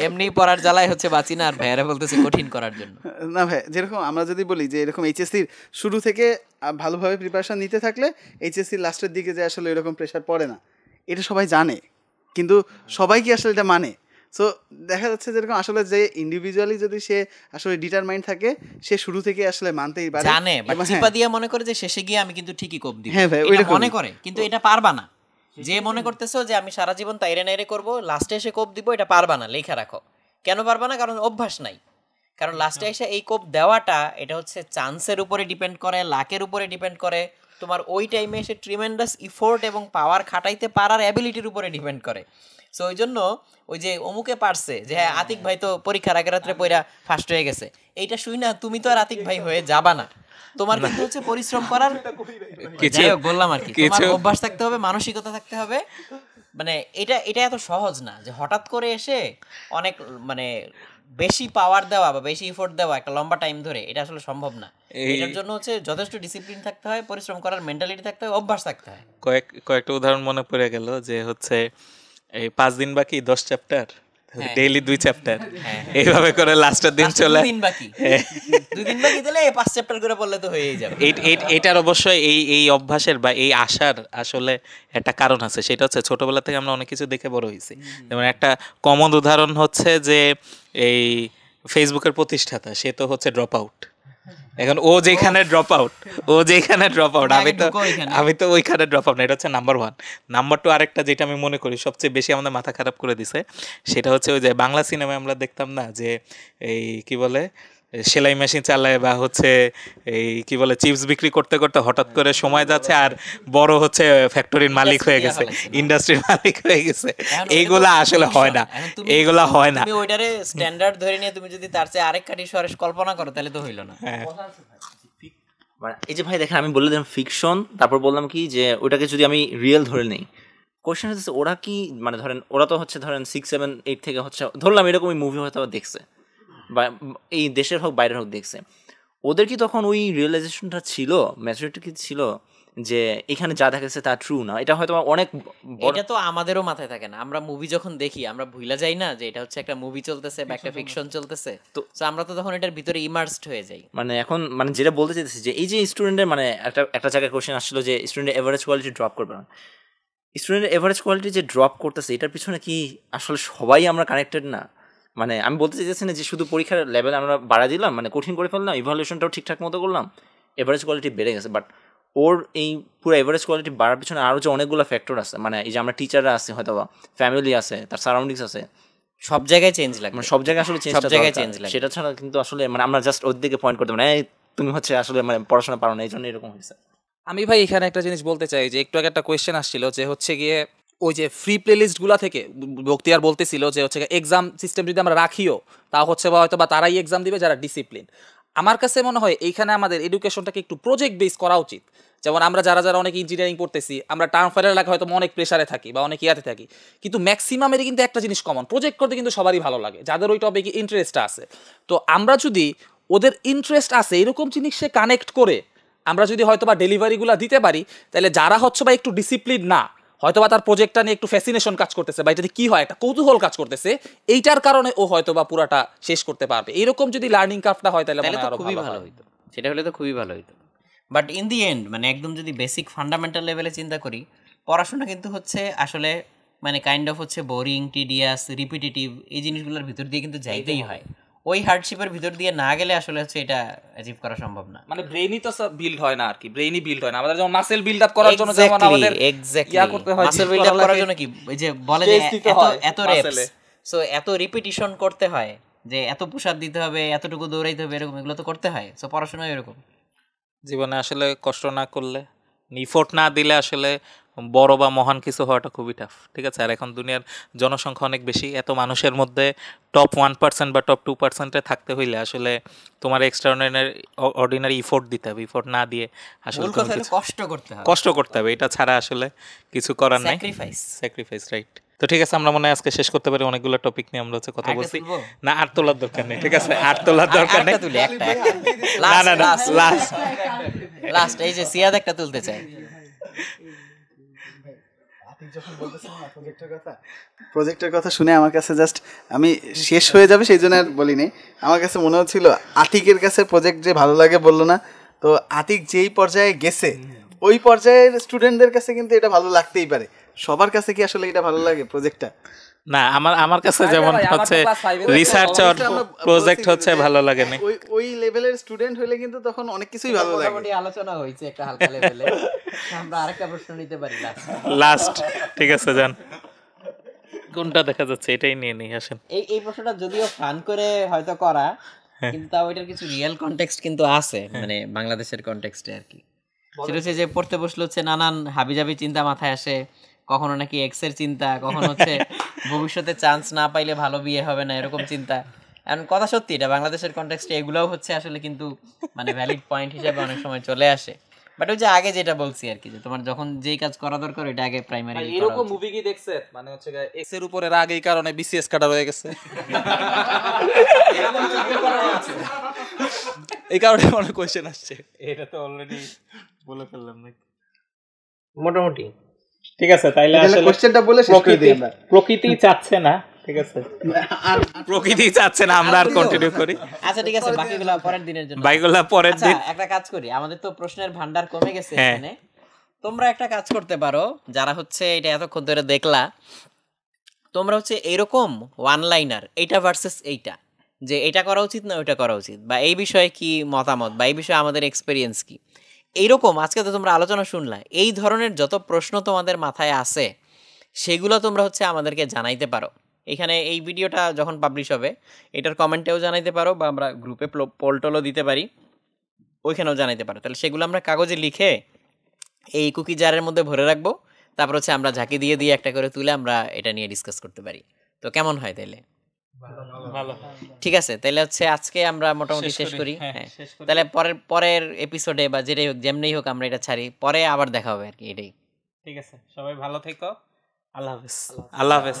এমনি পড়ার জ্বালায় হচ্ছে বাঁচি না, আর ভাইয়ারা বলতেছে কঠিন করার জন্য। না ভাই, যেরকম আমরা যদি বলি যে এরকম এইচএসসির শুরু থেকে ভালোভাবে প্রিপারেশন নিতে থাকলে এইচএসসির লাস্টের দিকে যে আসলে এরকম প্রেশার পড়ে না, এটা সবাই জানে, কিন্তু সবাই কি আসলে এটা মানে? সো দেখা যাচ্ছে যেরকম আসলে যে ইন্ডিভিজুয়ালি যদি সে আসলে ডিটারমাইন্ড থাকে, সে শুরু থেকে আসলে মানতেই পারে, জানে, বাট চিপা দিয়া মনে করে যে শেষে গিয়ে আমি কিন্তু ঠিকই কোপ দিব। হ্যাঁ ভাই, এটা মনে করে, কিন্তু এটা পারবা না। যে মনে করতেছো যে আমি সারা জীবন তাইরে নাইরে করবো, লাস্টে এসে কোপ দিব, এটা পারবা না। লেখা রাখো, কেন পারবা না? কারণ অভ্যাস নাই। কারণ লাস্টে এসে এই কোপ দেওয়াটা, এটা হচ্ছে চান্সের উপরে ডিপেন্ড করে, লাকের উপরে ডিপেন্ড করে, তোমার ওই টাইমে এসে ট্রিমেন্ডাস ইফোর্ট এবং পাওয়ার খাটাইতে পারার অ্যাবিলিটির উপরে ডিপেন্ড করে। সো ওই জন্য ওই যে অমুকে পারছে, যে হ্যাঁ আতিক ভাই তো পরীক্ষার আগের রাত্রে পড়া ফার্স্ট হয়ে গেছে, এইটা শুই না তুমি তো আর আতিক ভাই হয়ে যাবা না। তোমার কিন্তু হচ্ছে পরিশ্রম করার, যাই হোক বললাম আর কি, তোমার অভ্যাস থাকতে হবে, মানসিকতা থাকতে হবে। মানে এটা এত সহজ না যে হঠাৎ করে এসে অনেক মানে বেশি পাওয়ার দেওয়া বা বেশি এফোর্ট দেওয়া একটা লম্বা টাইম ধরে, এটা আসলে সম্ভব না। এটার জন্য হচ্ছে যথেষ্ট ডিসিপ্লিন থাকতে হয়, পরিশ্রম করার মেন্টালিটি থাকতে হয়, অভ্যাস থাকতে হয়। কয়েকটা উদাহরণ মনে পড়ে গেল যে হচ্ছে এই 5 দিন বাকি 10 চ্যাপ্টার, ডেইলি 2 চ্যাপ্টার, এইভাবে করে লাস্টের দিন চলে 2 দিন বাকি 2 দিন বাকি দিলে 5 চ্যাপ্টার করে পড়লে তো হয়েই যাবে। এটার অবশ্যই এই অভ্যাসের বা এই আশার আসলে একটা কারণ আছে, সেটা হচ্ছে ছোটবেলা থেকে আমরা অনেক কিছু দেখে বড় হয়েছি। যেমন একটা কমন উদাহরণ হচ্ছে যে এই ফেসবুকের প্রতিষ্ঠাতা, সে তো হচ্ছে ড্রপ আউট, এখন ও যেখানে ড্রপ আউট আমি তো ওইখানে ড্রপ আউট না, এটা হচ্ছে নাম্বার 1। নাম্বার 2 আরেকটা যেটা আমি মনে করি সবচেয়ে বেশি আমাদের মাথা খারাপ করে দিছে, সেটা হচ্ছে ওই যে বাংলা সিনেমায় আমরা দেখতাম না যে এই কি বলে সেলাই মেশিন চালায় বা হচ্ছে এই কি বলে চিপস বিক্রি করতে করতে হঠাৎ করে সময় যাচ্ছে আর বড় হচ্ছে ফ্যাক্টরির মালিক হয়ে গেছে, ইন্ডাস্ট্রির মালিক হয়ে গেছে। এইগুলা আসলে হয় না, এইগুলা হয় না। তুমি ওইটারে স্ট্যান্ডার্ড ধরে নিয়ে তুমি যদি তার চেয়ে আরেক কাটি সরেস কল্পনা করো তাহলে তো হইল না। মানে এই যে ভাই দেখেন, আমি বলে দিলাম ফিকশন, তারপর বললাম কি যে ওটাকে যদি আমি রিয়েল ধরে নেই, কোয়েশ্চেন হচ্ছে ওরা কি মানে ধরেন ওরা তো হচ্ছে ধরেন 6, 7, 8 থেকে হচ্ছে ধরলাম এরকমই মুভি হয়তো দেখছে বা এই দেশের হোক বাইরের হোক দেখছে, ওদের কি তখন ওই রিয়েলাইজেশনটা ছিল, ম্যাচুরিটি কি ছিল যে এখানে যা দেখাচ্ছে তা ট্রু না? এটা হয়তো অনেক এটা তো আমাদেরও মাথায় থাকে না। আমরা মুভি যখন দেখি আমরা ভুলা যাই না যে এটা হচ্ছে একটা মুভি চলতেছে বা একটা ফিকশন চলতেছে, তো আমরা তো তখন এটার ভিতরে ইমার্সড হয়ে যাই। মানে এখন মানে যেটা বলতে চাইতেছি যে এই যে স্টুডেন্টের মানে একটা জায়গায় কোশ্চেন আসছিল যে স্টুডেন্টের এভারেজ কোয়ালিটি ড্রপ করবে না, স্টুডেন্টের এভারেজ কোয়ালিটি যে ড্রপ করতেছে এটার পিছনে কি আসলে সবাই আমরা কানেক্টেড না? মানে আমি বলতে চাইতেছি না যে শুধু পরীক্ষার লেভেল আমরা বাড়া দিলাম, মানে কঠিন করে ফেললাম, ইভ্যালুয়েশনটাও ঠিকঠাক মতো করলাম, এভারেজ কোয়ালিটি বেড়ে গেছে, বাট ওর এই পুরো এভারেজ কোয়ালিটি বাড়ার পিছনে আরও যে অনেকগুলো ফ্যাক্টর আছে, মানে এই যে আমরা টিচাররা আছে, হয়তো বা ফ্যামিলি আছে, তার সারাউন্ডিংস আছে, সব জায়গায় চেঞ্জ লাগে, মানে সব জায়গায় আসলে সব জায়গায় চেঞ্জ লাগে। সেটা ছাড়া কিন্তু আসলে মানে আমরা জাস্ট ওর দিকে পয়েন্ট করতে পারি, তুমি হচ্ছে আসলে মানে পড়াশোনা পারো না, এই জন্য এরকম হয়েছে। আমি ভাই এখানে একটা জিনিস বলতে চাই যে একটু আগে একটা কোয়েশ্চেন আসছিল যে হচ্ছে গিয়ে ওই যে ফ্রি প্লেলিস্টগুলো থেকে বক্তিয়ার বলতেছিল যে হচ্ছে এক্সাম সিস্টেম যদি আমরা রাখিও তাও হচ্ছে বা হয়তো বা তারাই এক্সাম দিবে যারা ডিসিপ্লিন। আমার কাছে মনে হয় এইখানে আমাদের এডুকেশনটাকে একটু প্রজেক্ট বেস করা উচিত। যেমন আমরা যারা যারা অনেক ইঞ্জিনিয়ারিং পড়তেছি, আমরা টার্ম ফায়ারের এলাকায় হয়তো অনেক প্রেশারে থাকি বা অনেক ইয়াতে থাকি, কিন্তু ম্যাক্সিমামেরই কিন্তু একটা জিনিস কমন, প্রজেক্ট করতে কিন্তু সবারই ভালো লাগে, যাদের ওই টপিকে ইন্টারেস্ট আছে। তো আমরা যদি ওদের ইন্টারেস্ট আছে এরকম জিনিসে কানেক্ট করে আমরা যদি হয়তো বা ডেলিভারিগুলো দিতে পারি, তাহলে যারা হচ্ছে বা একটু ডিসিপ্লিন না, হয়তো বা তার প্রজেক্টটা নিয়ে একটু ফ্যাসিনেশন কাজ করতেছে বা এটাতে কি হয় একটা কৌতূহল কাজ করতেছে, এইটার কারণে ও হয়তো বা পুরাটা শেষ করতে পারবে। এরকম যদি লার্নিং কার্ভটা হয় তাহলে আরো খুবই ভালো হইতো, সেটা হলে তো খুবই ভালো হইতো। বাট ইন দি এন্ড মানে একদম যদি বেসিক ফান্ডামেন্টাল লেভেলে চিন্তা করি, পড়াশোনা কিন্তু হচ্ছে আসলে মানে কাইন্ড অফ হচ্ছে বোরিং, টিডিয়াস, রিপিটিটিভ, এই জিনিসগুলোর ভিতর দিয়ে কিন্তু যাইতেই হয়। ওই হার্ডশিপের ভিতর দিয়ে না গেলে আসলে হচ্ছে এটা অ্যাচিভ করা সম্ভব না। মানে ব্রেইনই তো বিল্ড হয় না আর কি, ব্রেইনই বিল্ড হয় না। আমাদের যেমন মাসেল বিল্ড আপ করার জন্য যেমন আমাদের এক্স্যাক্টলি করতে হয়, মাসেল বিল্ড আপ করার জন্য কি ওই যে বলে যে এত রেপস, সো এত রিপিটিশন করতে হয়, যে এত পুশ আপ দিতে হবে, এতটুকু দৌড়াইতে হবে, এরকম এগুলো তো করতে হয়। সো পড়াশোনা এরকম, জীবনে আসলে কষ্ট না করলে, ইফোর্ট না দিলে আসলে বড় বা মহান কিছু হওয়াটা খুবই টাফ। ঠিক আছে, আর এখন দুনিয়ার জনসংখ্যা অনেক বেশি, এত মানুষের মধ্যে টপ 1% বা টপ 2%-এ থাকতে হইলে আসলে তোমার এক্সট্রা অর্ডিনারি ইফোর্ট দিতে হবে। ইফোর্ট না দিয়ে আসলে কষ্ট করতে হবে, এটা ছাড়া আসলে কিছু করার নাই। Sacrifice, right. তো ঠিক আছে, আমরা মনে হয় আজকে শেষ করতে পারি, অনেকগুলো টপিক নিয়ে আমরা হচ্ছে কথা বলছি। না, আর তোলার দরকার নেই, ঠিক আছে, আর তোলার দরকার নেই। না না না, লাস্ট এই যে সিয়াদ একটা তুলতে চাই। প্রজেক্টের কথা শুনে আমার কাছে জাস্ট আমি শেষ হয়ে যাবে সেই জন্য আর বলিনি, আমার কাছে মনে হচ্ছিল আতিকের কাছে প্রজেক্ট যে ভালো লাগে বললো না, তো আতিক যেই পর্যায়ে গেছে ওই পর্যায়ের স্টুডেন্টদের কাছে কিন্তু এটা ভালো লাগতেই পারে। সবার কাছে কি আসলে এটা ভালো লাগে প্রজেক্টটা? না, আমার কাছে যেমন হচ্ছে রিসার্চ আর প্রজেক্ট হচ্ছে ভালো লাগে না। ওই লেভেলের স্টুডেন্ট হলে কিন্তু তখন অনেক কিছুই ভালো লাগে। মোটামুটি আলোচনা হয়েছে একটা হালকা লেভেলে, আমরা আরেকটা প্রশ্ন নিতে পারি লাস্ট। ঠিক আছে, যান, কোনটা দেখা যাচ্ছে এটাই নিয়ে নিই, আসেন। এই প্রশ্নটা যদিও ফান করে হয়তো করা, কিন্তু তাও এটার কিছু রিয়েল কনটেক্সট কিন্তু আছে, মানে বাংলাদেশের কনটেক্সটে আর কি। সেটা হচ্ছে যে পড়তে বসলে হচ্ছে নানান হাবিজাবি চিন্তা মাথায় আসে, কখনো নাকি এক্সের চিন্তা, কখনো হচ্ছে ভবিষ্যতে চান্স না পাইলে ভালো বিয়ে হবে না, এরকম চিন্তা। এখন কথা সত্যি, এটা বাংলাদেশের কনটেক্সটে এগুলোও হচ্ছে আসলে কিন্তু মানে ভ্যালিড পয়েন্ট হিসেবে অনেক সময় চলে আসে। বাট ওই যে আগে যেটা বলছি আর কি, যে তোমার যখন যেই কাজ করা দরকার ওইটা আগে প্রাইমারি। এরকম মুভি কি দেখছে, মানে হচ্ছে এক্স এর উপরে রাগ এই কারণে বিসিএস কাটা হয়ে গেছে, এই কারণে অনেক কোশ্চেন আসছে। এটা তো অলরেডি বলে ফেললাম নাকি মোটামুটি। ঠিক আছে, তাইলে আসলে কোশ্চেনটা বলে শেষ করে দিই আমরা। প্রকৃতি চাচ্ছে না, ঠিক আছে, আর প্রকৃতি চাচ্ছে না আমরা আর কন্টিনিউ করি। আচ্ছা ঠিক আছে, বাকিগুলো পরের দিনের জন্য, বাকিগুলো পরের দিন। একটা কাজ করি, আমাদের তো প্রশ্নের ভান্ডার কমে গেছে এখানে। তোমরা একটা কাজ করতে পারো, যারা হচ্ছে এটা এতক্ষণ ধরে দেখলা, তোমরা হচ্ছে এরকম ওয়ান লাইনার এইটা ভার্সেস এইটা যে এটা করা উচিত না ওইটা করা উচিত, বা এই বিষয়ে কি মতামত, বা এই বিষয়ে আমাদের এক্সপিরিয়েন্স কি। এইরকম আজকে তো তোমরা আলোচনা শুনলা, এই ধরনের যত প্রশ্ন তোমাদের মাথায় আছে সেগুলো তোমরা হচ্ছে আমাদেরকে জানাইতে পারো। এখানে এই ভিডিওটা যখন পাবলিশ হবে এটার কমেন্টেও জানাইতে পারো, বা আমরা গ্রুপে পোল টোলও দিতে পারি, ওইখানেও জানাইতে পারো। তাহলে সেগুলো আমরা কাগজে লিখে এই কুকি জারের মধ্যে ভরে রাখবো, তারপর হচ্ছে আমরা ঝাঁকি দিয়ে দিয়ে একটা করে তুলে আমরা এটা নিয়ে ডিসকাস করতে পারি। তো কেমন হয় তাইলে? ভালো। ঠিক আছে, তাহলে হচ্ছে আজকে আমরা মোটামুটি শেষ করি। হ্যাঁ, তাহলে পরের এপিসোডে বা যেটাই হোক, যেমনি হোক, আমরা এটা ছাড়ি, পরে আবার দেখা হবে আর কি। এটাই ঠিক আছে, সবাই ভালো থেকো। আল্লাহ হাফেজ। আল্লাহ হাফেজ।